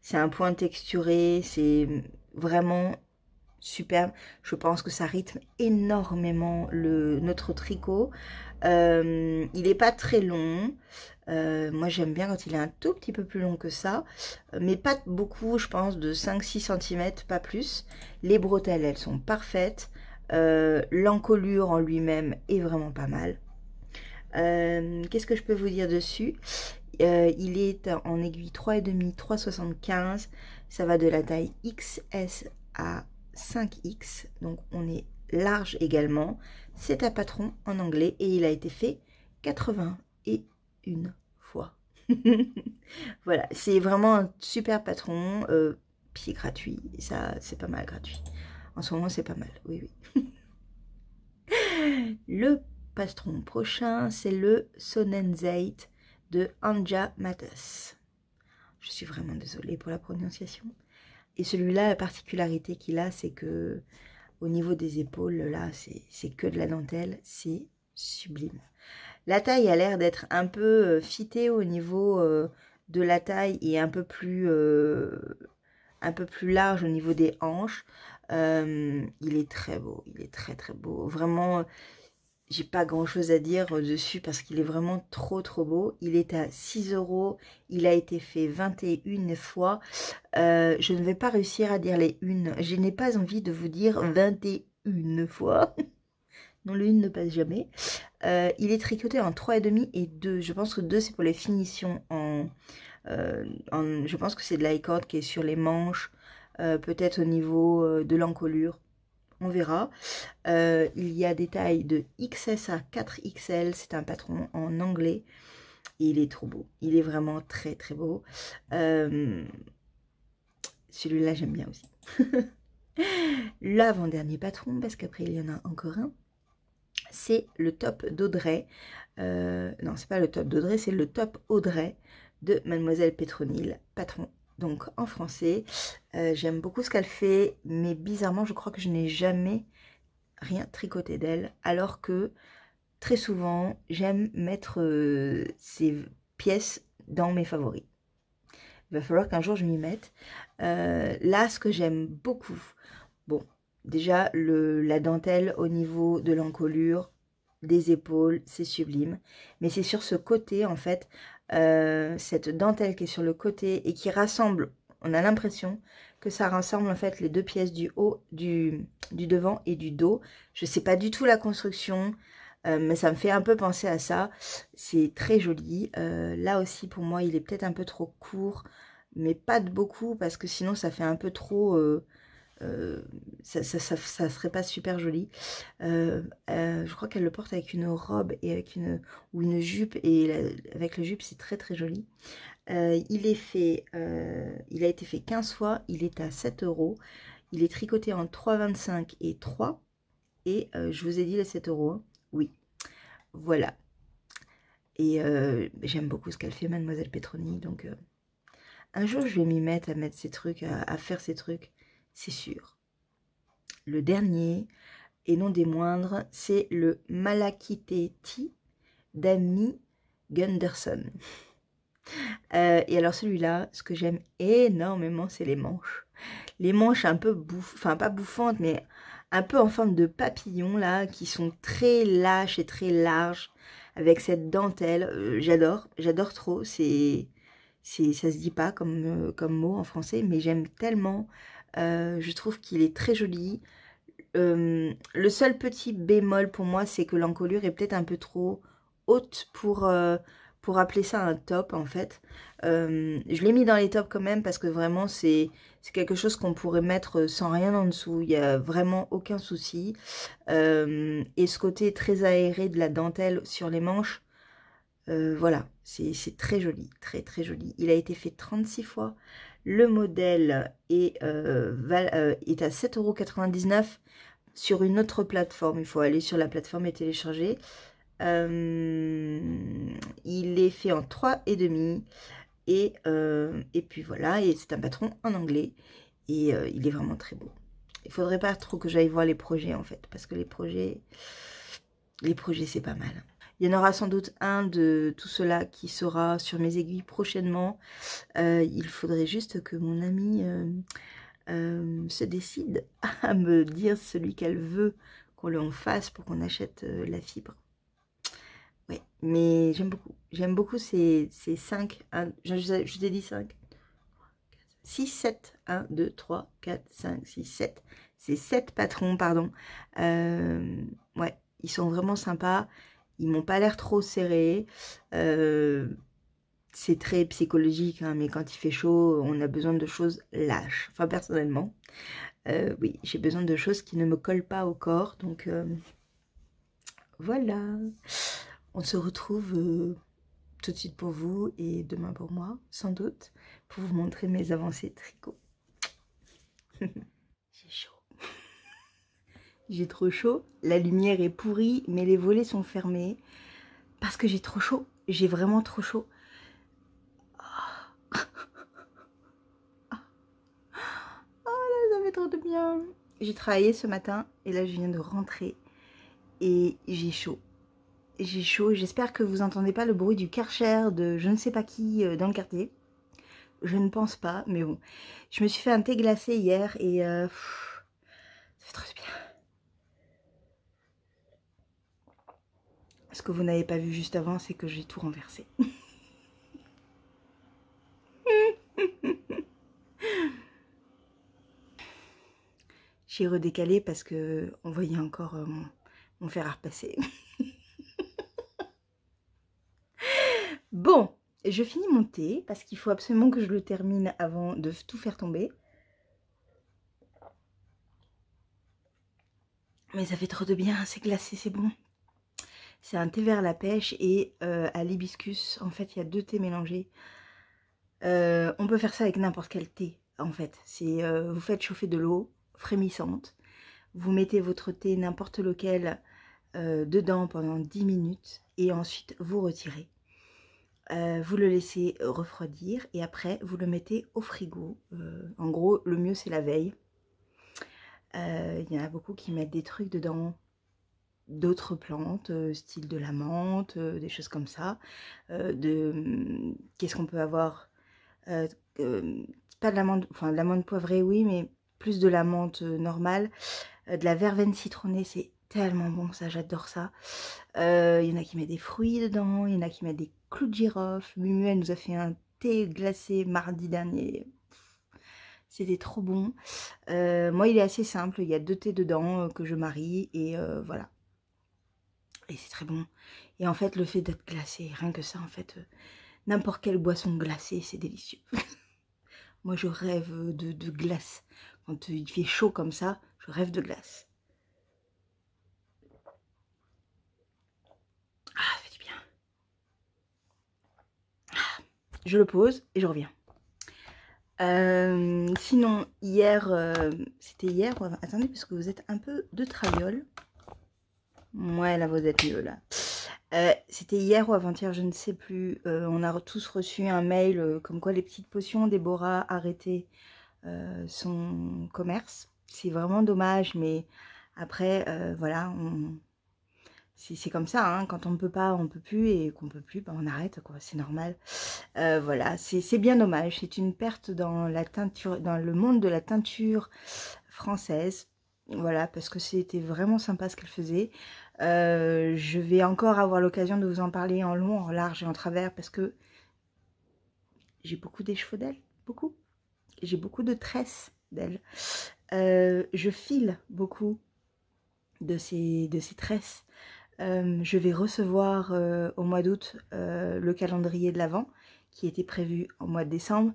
C'est un point texturé, c'est vraiment superbe. Je pense que ça rythme énormément notre tricot. Il n'est pas très long. Moi j'aime bien quand il est un tout petit peu plus long que ça, mais pas beaucoup, je pense de 5-6 cm, pas plus. Les bretelles, elles sont parfaites. L'encolure en lui-même est vraiment pas mal. Qu'est-ce que je peux vous dire dessus? Il est en aiguille 3,5, 3,75. Ça va de la taille XS à 5X, donc on est large également. C'est un patron en anglais et il a été fait 81 fois. Voilà, c'est vraiment un super patron, puis gratuit, et ça c'est pas mal gratuit. En ce moment c'est pas mal, oui oui. Le patron prochain, c'est le Sonnenzeit de Anja Mattes. Je suis vraiment désolée pour la prononciation. Et celui-là, la particularité qu'il a, c'est que au niveau des épaules, là, c'est que de la dentelle, c'est sublime. La taille a l'air d'être un peu fitée au niveau de la taille et un peu plus large au niveau des hanches. Il est très beau, il est très très beau. Vraiment, j'ai pas grand chose à dire dessus parce qu'il est vraiment trop trop beau. Il est à 6 €. Il a été fait 21 fois. Je ne vais pas réussir à dire les unes. Je n'ai pas envie de vous dire 21 fois. Non, le une ne passe jamais. Il est tricoté en 3,5 et 2. Je pense que 2 c'est pour les finitions je pense que c'est de la corde qui est sur les manches. Peut-être au niveau de l'encolure. On verra. Il y a des tailles de XS à 4XL. C'est un patron en anglais. Et il est trop beau. Il est vraiment très très beau. Celui-là, j'aime bien aussi. L'avant-dernier patron, parce qu'après, il y en a encore un. C'est le top d'Audrey. Non, c'est pas le top d'Audrey, c'est le top Audrey de Mademoiselle Pétronille, patron. Donc en français, j'aime beaucoup ce qu'elle fait, mais bizarrement, je crois que je n'ai jamais rien tricoté d'elle, alors que très souvent, j'aime mettre ces pièces dans mes favoris. Il va falloir qu'un jour je m'y mette. Là, ce que j'aime beaucoup, bon, déjà la dentelle au niveau de l'encolure, des épaules, c'est sublime. Mais c'est sur ce côté, en fait, cette dentelle qui est sur le côté et qui rassemble, on a l'impression que ça rassemble en fait les deux pièces du haut, du devant et du dos. Je sais pas du tout la construction, mais ça me fait un peu penser à ça. C'est très joli. Là aussi pour moi il est peut-être un peu trop court, mais pas de beaucoup parce que sinon ça fait un peu trop... ça serait pas super joli. Je crois qu'elle le porte avec une robe et avec une jupe, et avec le jupe c'est très très joli. Il a été fait 15 fois, il est à 7 €. Il est tricoté en 3,25 et 3, et je vous ai dit les 7 €, hein. Oui, voilà. Et j'aime beaucoup ce qu'elle fait, Mademoiselle Petroni, donc un jour je vais m'y mettre à mettre ces trucs, à faire ces trucs, c'est sûr. Le dernier, et non des moindres, c'est le Malachite Tea d'Amy Gunderson. Et alors celui-là, ce que j'aime énormément, c'est les manches. Les manches un peu enfin pas bouffantes, mais un peu en forme de papillon là, qui sont très lâches et très larges, avec cette dentelle. J'adore trop. Ça se dit pas comme mot en français, mais j'aime tellement. Je trouve qu'il est très joli. Le seul petit bémol pour moi, c'est que l'encolure est peut-être un peu haute pour appeler ça un top en fait. Je l'ai mis dans les tops quand même parce que vraiment c'est quelque chose qu'on pourrait mettre sans rien en dessous. Il n'y a vraiment aucun souci. Et ce côté très aéré de la dentelle sur les manches, voilà, c'est très joli, très très joli. Il a été fait 36 fois. Le modèle est à 7,99 € sur une autre plateforme. Il faut aller sur la plateforme et télécharger. Il est fait en 3,5 et puis voilà, et c'est un patron en anglais et il est vraiment très beau. Il faudrait pas trop que j'aille voir les projets en fait, parce que les projets c'est pas mal. Il y en aura sans doute un de tout cela qui sera sur mes aiguilles prochainement. Il faudrait juste que mon amie se décide à me dire celui qu'elle veut qu'on lui en fasse pour qu'on achète la fibre. Ouais, mais j'aime beaucoup ces 5, je t'ai dit 5, 6, 7, 1, 2, 3, 4, 5, 6, 7, c'est 7 patrons, pardon. Ouais, ils sont vraiment sympas, ils m'ont pas l'air trop serrés, c'est très psychologique, hein, mais quand il fait chaud, on a besoin de choses lâches. Enfin, personnellement, oui, j'ai besoin de choses qui ne me collent pas au corps, donc voilà. On se retrouve tout de suite pour vous et demain pour moi, sans doute, pour vous montrer mes avancées tricot. J'ai chaud. J'ai trop chaud. La lumière est pourrie, mais les volets sont fermés parce que j'ai trop chaud. J'ai vraiment trop chaud. Oh là, ça fait trop de bien. J'ai travaillé ce matin et là je viens de rentrer et j'ai chaud. J'ai chaud. J'espère que vous entendez pas le bruit du Karcher de je ne sais pas qui dans le quartier. Je ne pense pas, mais bon. Je me suis fait un thé glacé hier et ça fait trop bien. Ce que vous n'avez pas vu juste avant, c'est que j'ai tout renversé. J'ai redécalé parce que on voyait encore mon fer à repasser. Bon, je finis mon thé parce qu'il faut absolument que je le termine avant de tout faire tomber. Mais ça fait trop de bien, c'est glacé, c'est bon. C'est un thé vert à la pêche et à l'hibiscus. En fait, il y a 2 thés mélangés. On peut faire ça avec n'importe quel thé, en fait. C'est vous faites chauffer de l'eau frémissante. Vous mettez votre thé, n'importe lequel, dedans pendant 10 minutes. Et ensuite, vous retirez. Vous le laissez refroidir. Et après, vous le mettez au frigo. En gros, le mieux, c'est la veille. Il y en a beaucoup qui mettent des trucs dedans, d'autres plantes, style de la menthe, des choses comme ça. Qu'est-ce qu'on peut avoir pas de la menthe, enfin de la menthe poivrée, oui, mais plus de la menthe normale. De la verveine citronnée, c'est tellement bon ça, j'adore ça. Il y en a qui mettent des fruits dedans, il y en a qui mettent des clous de girofle. Mumu, elle nous a fait un thé glacé mardi dernier. C'était trop bon. Moi, il est assez simple. Il y a 2 thés dedans que je marie et voilà. Et c'est très bon. Et en fait, le fait d'être glacé, rien que ça, en fait, n'importe quelle boisson glacée, c'est délicieux. Moi, je rêve de glace. Quand il fait chaud comme ça, je rêve de glace. Ah, ça fait du bien. Ah, je le pose et je reviens. Sinon, hier, c'était hier, attendez, parce que vous êtes un peu de traviole. Ouais, là, vous êtes mieux, là. C'était hier ou avant-hier, je ne sais plus. On a tous reçu un mail comme quoi les petites potions Déborah arrêtaient son commerce. C'est vraiment dommage, mais après, voilà, c'est comme ça, hein, quand on ne peut pas, on ne peut plus, et qu'on ne peut plus, bah, on arrête, quoi, c'est normal. Voilà, c'est bien dommage, c'est une perte dans la teinture, dans le monde de la teinture française, voilà, parce que c'était vraiment sympa ce qu'elle faisait. Je vais encore avoir l'occasion de vous en parler en long, en large et en travers, parce que j'ai beaucoup d'écheveaux d'elle, beaucoup. J'ai beaucoup de tresses d'elle. Je file beaucoup de ces tresses. Je vais recevoir au mois d'août le calendrier de l'Avent qui était prévu au mois de décembre,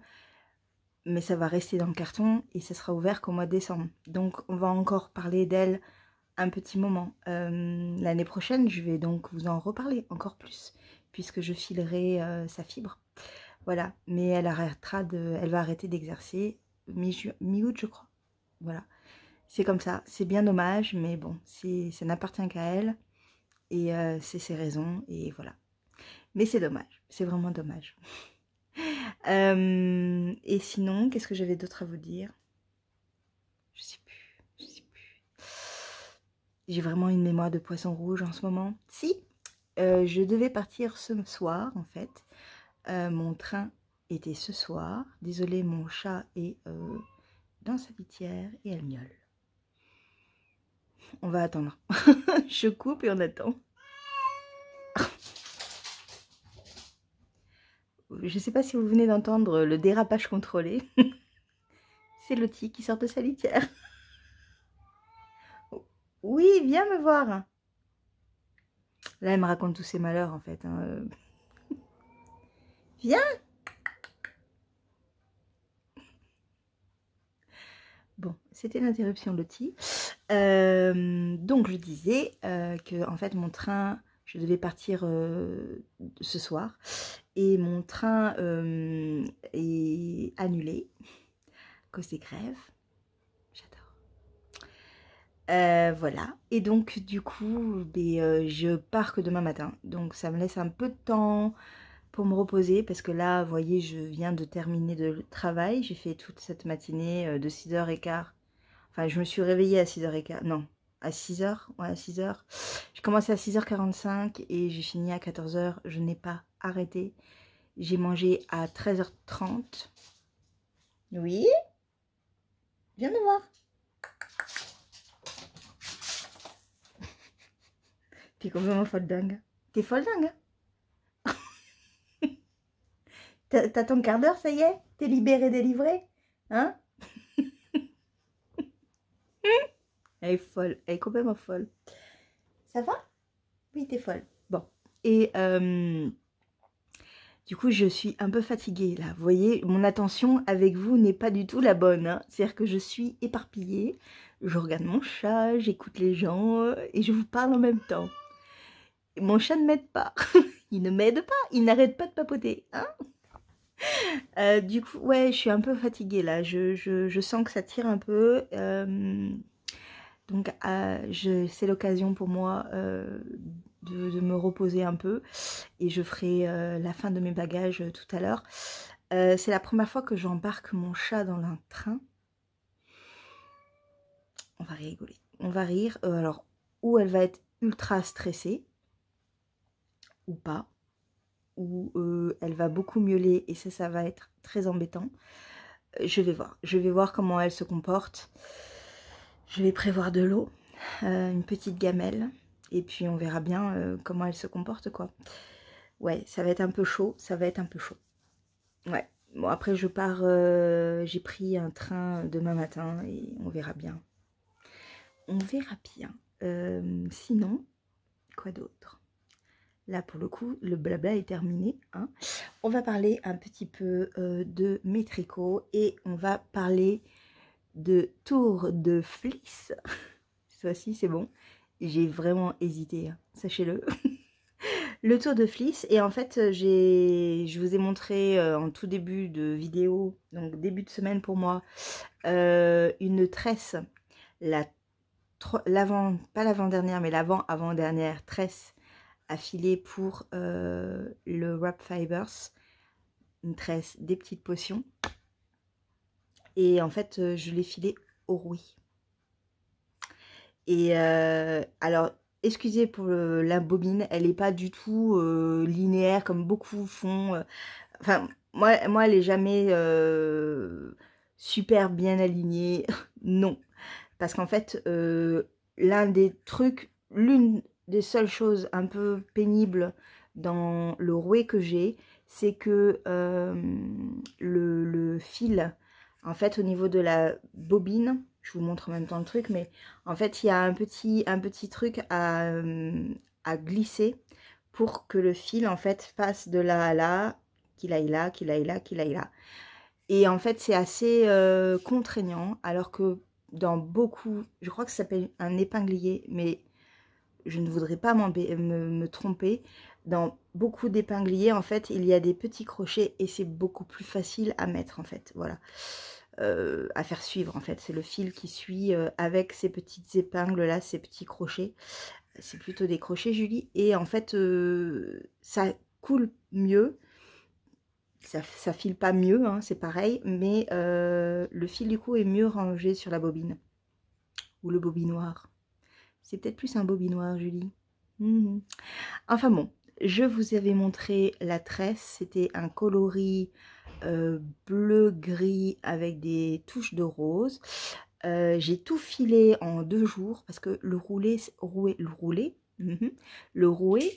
mais ça va rester dans le carton et ça sera ouvert qu'au mois de décembre. Donc on va encore parler d'elle un petit moment. L'année prochaine, je vais donc vous en reparler encore plus, puisque je filerai sa fibre. Voilà, mais elle va arrêter d'exercer mi-août, je crois. Voilà, c'est comme ça, c'est bien dommage, mais bon, ça n'appartient qu'à elle. Et c'est ses raisons, et voilà. Mais c'est dommage, c'est vraiment dommage. Et sinon, qu'est-ce que j'avais d'autre à vous dire? Je sais plus, je sais plus. J'ai vraiment une mémoire de poisson rouge en ce moment. Si, je devais partir ce soir, en fait. Mon train était ce soir. Désolée, mon chat est dans sa litière et elle miaule. On va attendre. Je coupe et on attend. Je ne sais pas si vous venez d'entendre le dérapage contrôlé. C'est Lottie qui sort de sa litière. Oui, viens me voir. Là, elle me raconte tous ses malheurs, en fait. Hein. Viens. Bon, c'était l'interruption Lottie. Donc, je disais que, en fait, mon train, je devais partir ce soir. Et mon train est annulé à cause des grèves. J'adore. Voilà. Et donc, du coup, je pars que demain matin. Donc, ça me laisse un peu de temps pour me reposer. Parce que là, vous voyez, je viens de terminer le travail. J'ai fait toute cette matinée de 6h15. Enfin, je me suis réveillée à 6h15. Non, à 6h. Ouais, à 6h. J'ai commencé à 6h45 et j'ai fini à 14h. Je n'ai pas arrêté. J'ai mangé à 13h30. Oui? Viens me voir. T'es complètement folle dingue. T'es folle dingue. T'as ton quart d'heure, ça y est? T'es libérée, délivrée? Hein? Elle est folle. Elle est complètement folle. Ça va? Oui, t'es folle. Bon. Et du coup, je suis un peu fatiguée là. Vous voyez, mon attention avec vous n'est pas du tout la bonne. Hein. C'est-à-dire que je suis éparpillée. Je regarde mon chat, j'écoute les gens et je vous parle en même temps. Et mon chat ne m'aide pas. Il ne m'aide pas. Il n'arrête pas de papoter. Hein. Du coup, ouais, je suis un peu fatiguée là. Je sens que ça tire un peu. Donc, c'est l'occasion pour moi de me reposer un peu. Et je ferai la fin de mes bagages tout à l'heure. C'est la première fois que j'embarque mon chat dans un train. On va rigoler. On va rire. Alors, ou elle va être ultra stressée, ou pas. Ou elle va beaucoup miauler et ça va être très embêtant. Je vais voir comment elle se comporte. Je vais prévoir de l'eau une petite gamelle. Et puis on verra bien comment elle se comporte, quoi. Ouais, ça va être un peu chaud, ça va être un peu chaud. Ouais, bon après je pars, j'ai pris un train demain matin et on verra bien. On verra bien. Sinon, quoi d'autre? Là pour le coup, le blabla est terminé, hein. On va parler un petit peu de mes tricots et on va parler de tour de fleece. Cette fois-ci c'est bon. J'ai vraiment hésité, hein, sachez-le. Le tour de fleece, et en fait je vous ai montré en tout début de vidéo, donc début de semaine pour moi, une tresse, pas l'avant-dernière mais l'avant-avant-dernière tresse à filer pour le Wrap Fibers, une tresse des petites potions, et en fait je l'ai filée au rouille. Et alors, excusez pour la bobine, elle n'est pas du tout linéaire comme beaucoup font. Enfin, moi, elle est jamais super bien alignée. Non. Parce qu'en fait, l'une des seules choses un peu pénibles dans le rouet que j'ai, c'est que le fil, en fait, au niveau de la bobine, je vous montre en même temps le truc, mais en fait, il y a un petit truc à glisser pour que le fil, en fait, passe de là à là, qu'il aille là, qu'il aille là, qu'il aille là. Et en fait, c'est assez contraignant, alors que dans beaucoup, je crois que ça s'appelle un épinglier, mais je ne voudrais pas me tromper. Dans beaucoup d'épingliers, en fait, il y a des petits crochets et c'est beaucoup plus facile à mettre, en fait, voilà. À faire suivre, en fait. C'est le fil qui suit avec ces petites épingles là, ces petits crochets. C'est plutôt des crochets, Julie. Et en fait, ça coule mieux. Ça file pas mieux, hein, c'est pareil, mais le fil du coup est mieux rangé sur la bobine. Ou le bobinoir. C'est peut-être plus un bobinoir, Julie. Enfin bon, je vous avais montré la tresse. C'était un coloris bleu-gris avec des touches de rose. J'ai tout filé en 2 jours parce que le rouet,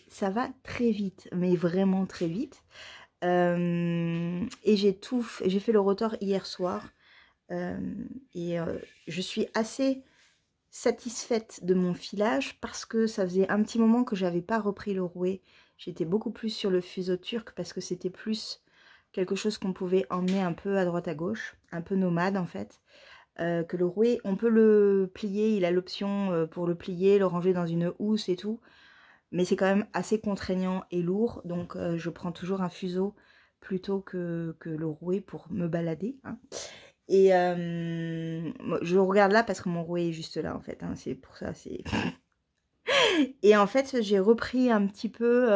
ça va très vite, mais vraiment très vite. Et j'ai fait le rotor hier soir. Je suis assez satisfaite de mon filage parce que ça faisait un petit moment que j'avais pas repris le rouet. J'étais beaucoup plus sur le fuseau turc parce que c'était plus quelque chose qu'on pouvait emmener un peu à droite à gauche, un peu nomade en fait. Que le rouet, on peut le plier, il a l'option pour le plier, le ranger dans une housse et tout. Mais c'est quand même assez contraignant et lourd, donc je prends toujours un fuseau plutôt que le rouet pour me balader, hein. Et je regarde là parce que mon rouet est juste là en fait, hein, c'est pour ça. Et en fait j'ai repris un petit peu,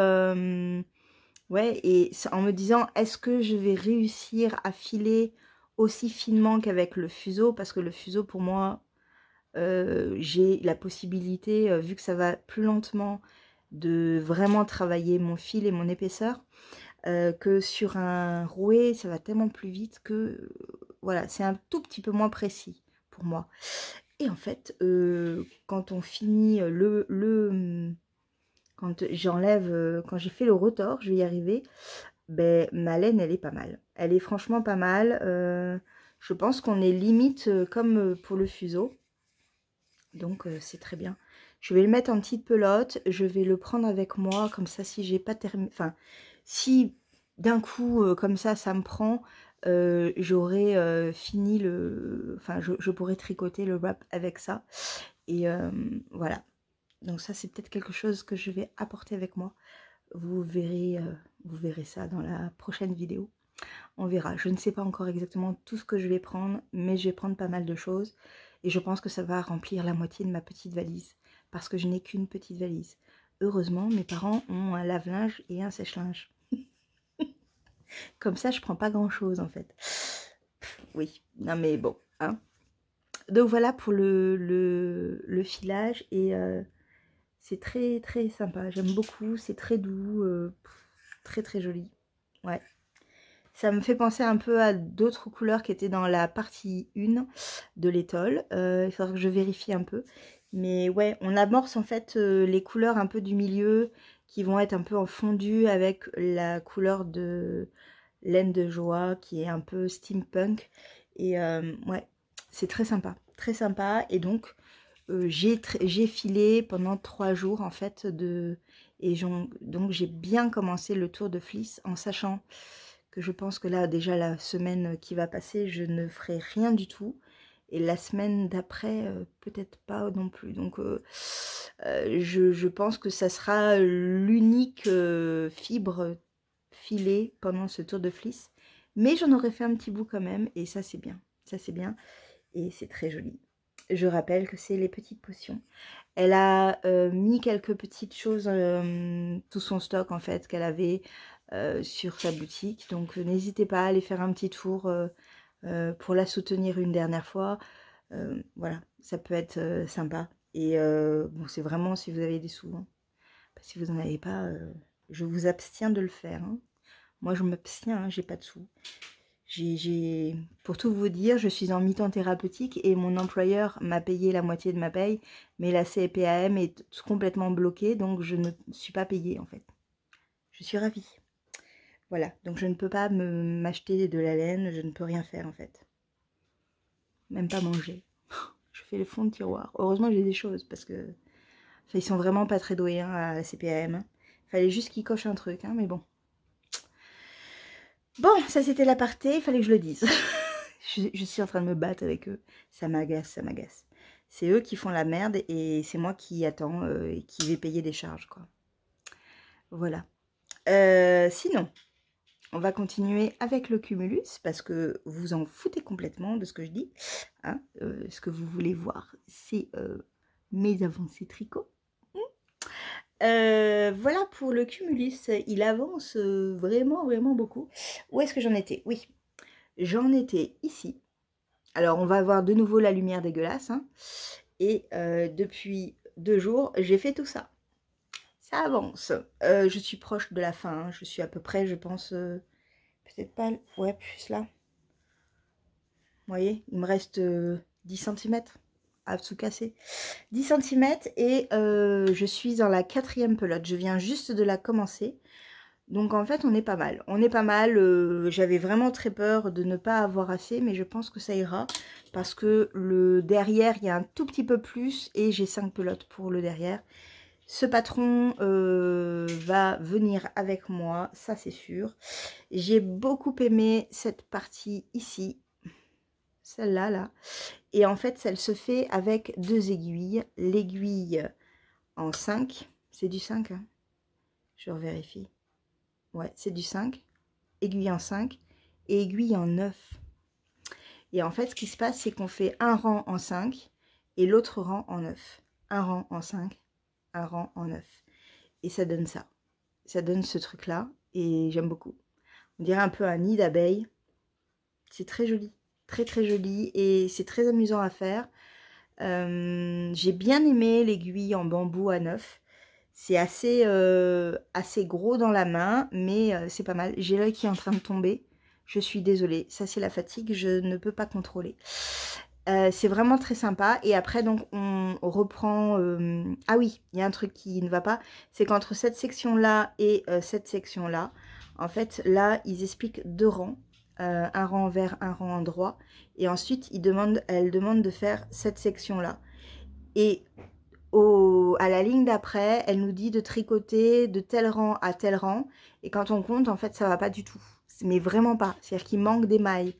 ouais, et en me disant est-ce que je vais réussir à filer aussi finement qu'avec le fuseau, parce que le fuseau pour moi, j'ai la possibilité, vu que ça va plus lentement, de vraiment travailler mon fil et mon épaisseur, que sur un rouet ça va tellement plus vite que voilà, c'est un tout petit peu moins précis pour moi. Et en fait, quand on finit quand j'enlève, quand j'ai fait le rotor, je vais y arriver, ben, ma laine elle est pas mal, elle est franchement pas mal. Je pense qu'on est limite comme pour le fuseau, donc c'est très bien. Je vais le mettre en petite pelote, je vais le prendre avec moi, comme ça si j'ai pas terminé, enfin si d'un coup comme ça me prend, j'aurai fini enfin je pourrais tricoter le wrap avec ça. Et voilà, donc ça c'est peut-être quelque chose que je vais apporter avec moi. Vous verrez ça dans la prochaine vidéo. On verra, je ne sais pas encore exactement tout ce que je vais prendre, mais je vais prendre pas mal de choses. Et je pense que ça va remplir la moitié de ma petite valise, parce que je n'ai qu'une petite valise. Heureusement, mes parents ont un lave-linge et un sèche-linge. Comme ça, je prends pas grand-chose en fait. Oui, non mais bon, hein. Donc voilà pour le filage, et c'est très très sympa. J'aime beaucoup, c'est très doux, très très joli. Ouais. Ça me fait penser un peu à d'autres couleurs qui étaient dans la partie 1 de l'étole. Il faudra que je vérifie un peu. Mais ouais, on amorce en fait les couleurs un peu du milieu qui vont être un peu en fondu avec la couleur de laine de joie qui est un peu steampunk. Et ouais, c'est très sympa. Et donc, j'ai filé pendant 3 jours en fait donc j'ai bien commencé le tour de Fleece en sachant que je pense que là déjà la semaine qui va passer je ne ferai rien du tout et la semaine d'après peut-être pas non plus, donc je pense que ça sera l'unique fibre filée pendant ce tour de Fleece, mais j'en aurais fait un petit bout quand même et ça c'est bien et c'est très joli. Je rappelle que c'est les petites potions. Elle a mis quelques petites choses, tout son stock en fait qu'elle avait sur sa boutique. Donc n'hésitez pas à aller faire un petit tour pour la soutenir une dernière fois. Voilà, ça peut être sympa. Et bon, c'est vraiment si vous avez des sous. Hein. Si vous n'en avez pas, je vous abstiens de le faire. Hein. Moi, je m'abstiens, hein, j'ai pas de sous. Pour tout vous dire, je suis en mi-temps thérapeutique et mon employeur m'a payé la moitié de ma paye, mais la CPAM est complètement bloquée, donc je ne suis pas payée en fait. Je suis ravie. Voilà, donc je ne peux pas m'acheter de la laine, je ne peux rien faire en fait. Même pas manger. Je fais le fond de tiroir. Heureusement j'ai des choses parce que enfin, ils sont vraiment pas très doués hein, à la CPAM. Hein. Fallait juste qu'ils cochent un truc, hein, mais bon. Bon, ça c'était l'aparté, il fallait que je le dise. je suis en train de me battre avec eux. Ça m'agace, ça m'agace. C'est eux qui font la merde et c'est moi qui attends et qui vais payer des charges, quoi. Voilà. Sinon, on va continuer avec le cumulus parce que vous en foutez complètement de ce que je dis. Hein, ce que vous voulez voir, c'est mes avancées tricot. Voilà pour le cumulus. Il avance vraiment, vraiment beaucoup. Où est-ce que j'en étais? Oui, j'en étais ici. Alors, on va voir de nouveau la lumière dégueulasse. Hein. Et depuis 2 jours, j'ai fait tout ça. Ça avance. Je suis proche de la fin. Hein. Je suis à peu près, je pense, peut-être pas... Ouais, plus là. Vous voyez, il me reste 10 cm à tout casser. 10 cm et je suis dans la 4e pelote. Je viens juste de la commencer. Donc en fait, on est pas mal. On est pas mal. J'avais vraiment très peur de ne pas avoir assez, mais je pense que ça ira. Parce que le derrière, il y a un tout petit peu plus et j'ai 5 pelotes pour le derrière. Ce patron va venir avec moi, ça c'est sûr. J'ai beaucoup aimé cette partie ici. Celle-là, là. Et en fait, elle se fait avec 2 aiguilles. L'aiguille en 5. C'est du 5, hein. Je revérifie. Ouais, c'est du 5. Aiguille en 5 et aiguille en 9. Et en fait, ce qui se passe, c'est qu'on fait un rang en 5 et l'autre rang en 9. Un rang en 5, un rang en 9. Et ça donne ça. Ça donne ce truc-là et j'aime beaucoup. On dirait un peu un nid d'abeille. C'est très joli. Très très joli et c'est très amusant à faire. J'ai bien aimé l'aiguille en bambou à 9. C'est assez gros dans la main, mais c'est pas mal. J'ai l'œil qui est en train de tomber. Je suis désolée. Ça, c'est la fatigue. Je ne peux pas contrôler. C'est vraiment très sympa. Et après, donc, on reprend... Ah oui, il y a un truc qui ne va pas. C'est qu'entre cette section-là et cette section-là, en fait, là, ils expliquent 2 rangs. Un rang envers, un rang endroit. Et ensuite, elle demande de faire cette section-là. Et à la ligne d'après, elle nous dit de tricoter de tel rang à tel rang. Et quand on compte, en fait, ça va pas du tout. Mais vraiment pas. C'est-à-dire qu'il manque des mailles.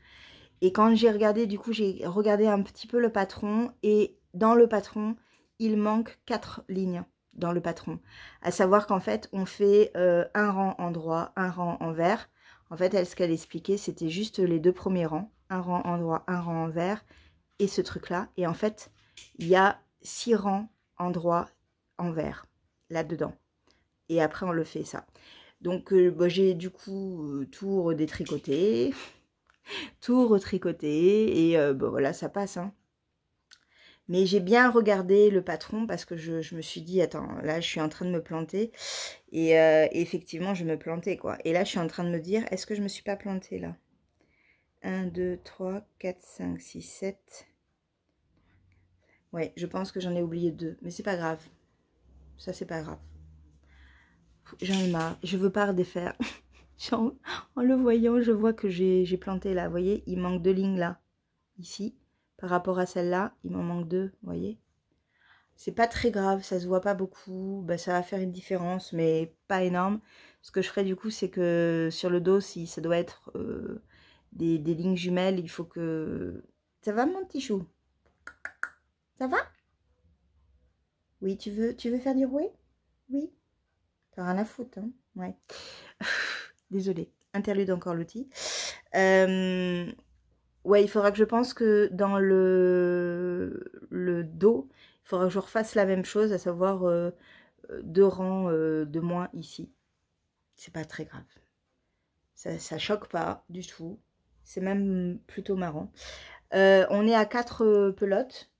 Et quand j'ai regardé, du coup, j'ai regardé un petit peu le patron. Et dans le patron, il manque 4 lignes dans le patron. À savoir qu'en fait, on fait un rang endroit, un rang envers. En fait, ce qu'elle expliquait, c'était juste les 2 premiers rangs. Un rang endroit, un rang envers. Et ce truc-là. Et en fait, il y a 6 rangs endroit, envers, là-dedans. Et après, on le fait ça. Donc, bah, j'ai du coup tout redétricoté, tout retricoté. Et bah, voilà, ça passe. Hein. Mais j'ai bien regardé le patron parce que je me suis dit, attends, là, je suis en train de me planter. Et effectivement, je me plantais, quoi. Et là, je suis en train de me dire, est-ce que je me suis pas plantée, là? 1, 2, 3, 4, 5, 6, 7... Ouais, je pense que j'en ai oublié 2. Mais c'est pas grave. Ça, c'est pas grave. J'en ai marre. Je veux pas redéfaire. En le voyant, je vois que j'ai planté là. Vous voyez, il manque 2 lignes là. Ici. Par rapport à celle-là, il m'en manque 2. Vous voyez. C'est pas très grave. Ça se voit pas beaucoup. Bah, ça va faire une différence, mais pas énorme. Ce que je ferai du coup, c'est que sur le dos, si ça doit être des lignes jumelles, il faut que... Ça va, mon petit chou? Ça va? Oui, tu veux faire du bruit? Oui. T'as rien à foutre, hein? Ouais. Désolée. Interlude encore l'outil. Ouais, il faudra que je pense que dans le dos, il faudra que je refasse la même chose, à savoir 2 rangs de moins ici. C'est pas très grave. Ça choque pas du tout. C'est même plutôt marrant. On est à 4 pelotes.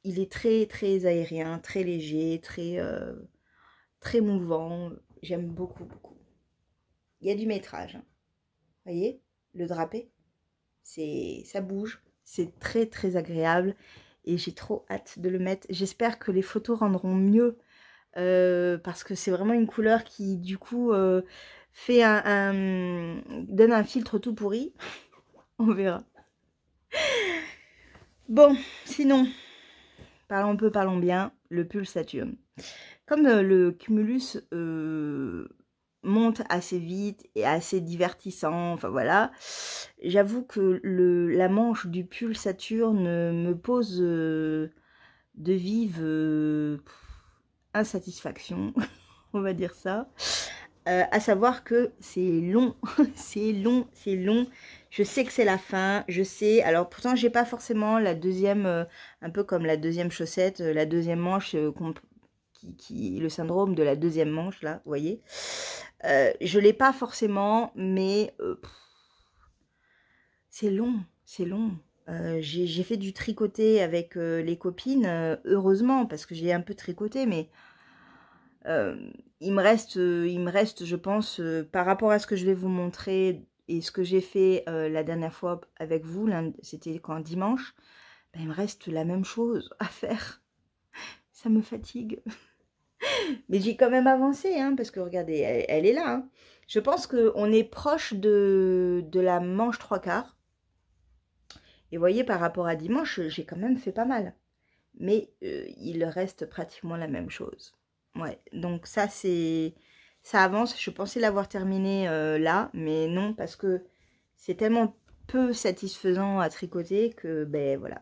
Il est très très aérien, très léger, très mouvant. J'aime beaucoup, beaucoup. Il y a du métrage. Hein. Vous voyez, le drapé, ça bouge. C'est très très agréable. Et j'ai trop hâte de le mettre. J'espère que les photos rendront mieux. Parce que c'est vraiment une couleur qui, du coup, fait donne un filtre tout pourri. On verra. Bon, sinon, parlons peu, parlons bien. Le pull Saturne. Comme le Cumulus monte assez vite et assez divertissant, enfin voilà, j'avoue que la manche du pull Saturne me pose de vives insatisfactions, on va dire ça. À savoir que c'est long, c'est long, c'est long. Je sais que c'est la fin, je sais. Alors pourtant, j'ai pas forcément la deuxième, un peu comme la deuxième chaussette, la deuxième manche le syndrome de la deuxième manche là, vous voyez. Je l'ai pas forcément, mais c'est long, c'est long. J'ai fait du tricoté avec les copines, heureusement, parce que j'ai un peu tricoté, mais il me reste, je pense, par rapport à ce que je vais vous montrer et ce que j'ai fait la dernière fois avec vous, c'était quand dimanche, ben, il me reste la même chose à faire. Ça me fatigue. Mais j'ai quand même avancé, hein, parce que regardez, elle est là. Hein. Je pense qu'on est proche de la manche 3/4. Et vous voyez, par rapport à dimanche, j'ai quand même fait pas mal. Mais il reste pratiquement la même chose. Ouais, donc ça, ça avance. Je pensais l'avoir terminé là, mais non, parce que c'est tellement peu satisfaisant à tricoter que, ben voilà.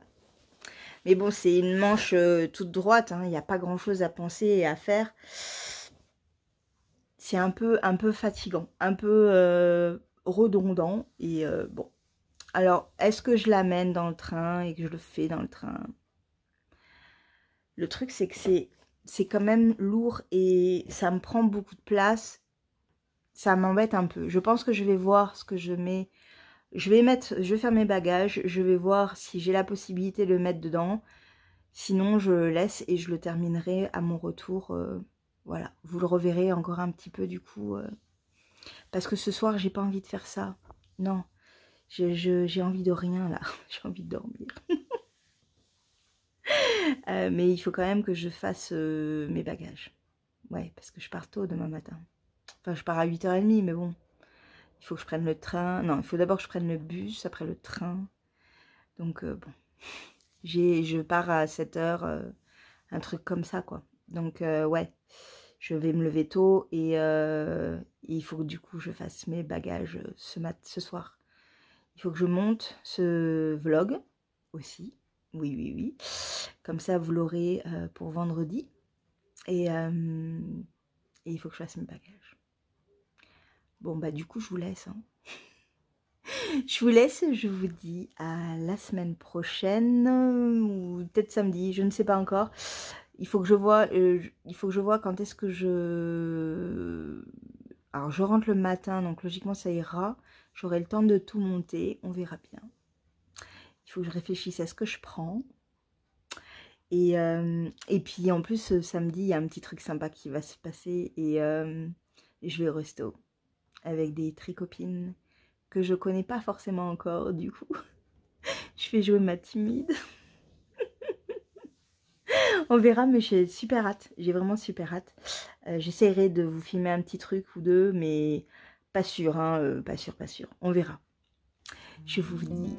Mais bon, c'est une manche toute droite, hein, il n'y a pas grand-chose à penser et à faire. C'est un peu fatigant, un peu redondant. Et bon. Alors, est-ce que je l'amène dans le train et que je le fais dans le train? Le truc, c'est que c'est quand même lourd et ça me prend beaucoup de place. Ça m'embête un peu. Je pense que je vais voir ce que je mets. Je vais faire mes bagages. Je vais voir si j'ai la possibilité de le mettre dedans. Sinon, je le laisse et je le terminerai à mon retour. Voilà, vous le reverrez encore un petit peu du coup. Parce que ce soir, j'ai pas envie de faire ça. Non, j'ai envie de rien là. J'ai envie de dormir. Mais il faut quand même que je fasse mes bagages. Ouais, parce que je pars tôt demain matin. Enfin, je pars à 8h30, mais bon. Il faut que je prenne le train. Non, il faut d'abord que je prenne le bus, après le train. Donc, bon. Je pars à 7h, un truc comme ça, quoi. Donc, ouais. Je vais me lever tôt et il faut que du coup je fasse mes bagages ce soir. Il faut que je monte ce vlog aussi. Oui, oui, oui. Comme ça, vous l'aurez pour vendredi. Et il faut que je fasse mes bagages. Bon, bah du coup, je vous laisse. Hein. Je vous laisse, je vous dis à la semaine prochaine, ou peut-être samedi, je ne sais pas encore. Il faut que je vois quand est-ce que je... Alors, je rentre le matin, donc logiquement, ça ira. J'aurai le temps de tout monter, on verra bien. Il faut que je réfléchisse à ce que je prends. Et puis, en plus, samedi, il y a un petit truc sympa qui va se passer. Et je vais au resto avec des tricopines que je connais pas forcément encore, du coup. Je fais jouer ma timide. On verra, mais j'ai super hâte. J'ai vraiment super hâte. J'essaierai de vous filmer un petit truc ou deux, mais pas sûr, hein, pas sûr, pas sûr. On verra. Je vous dis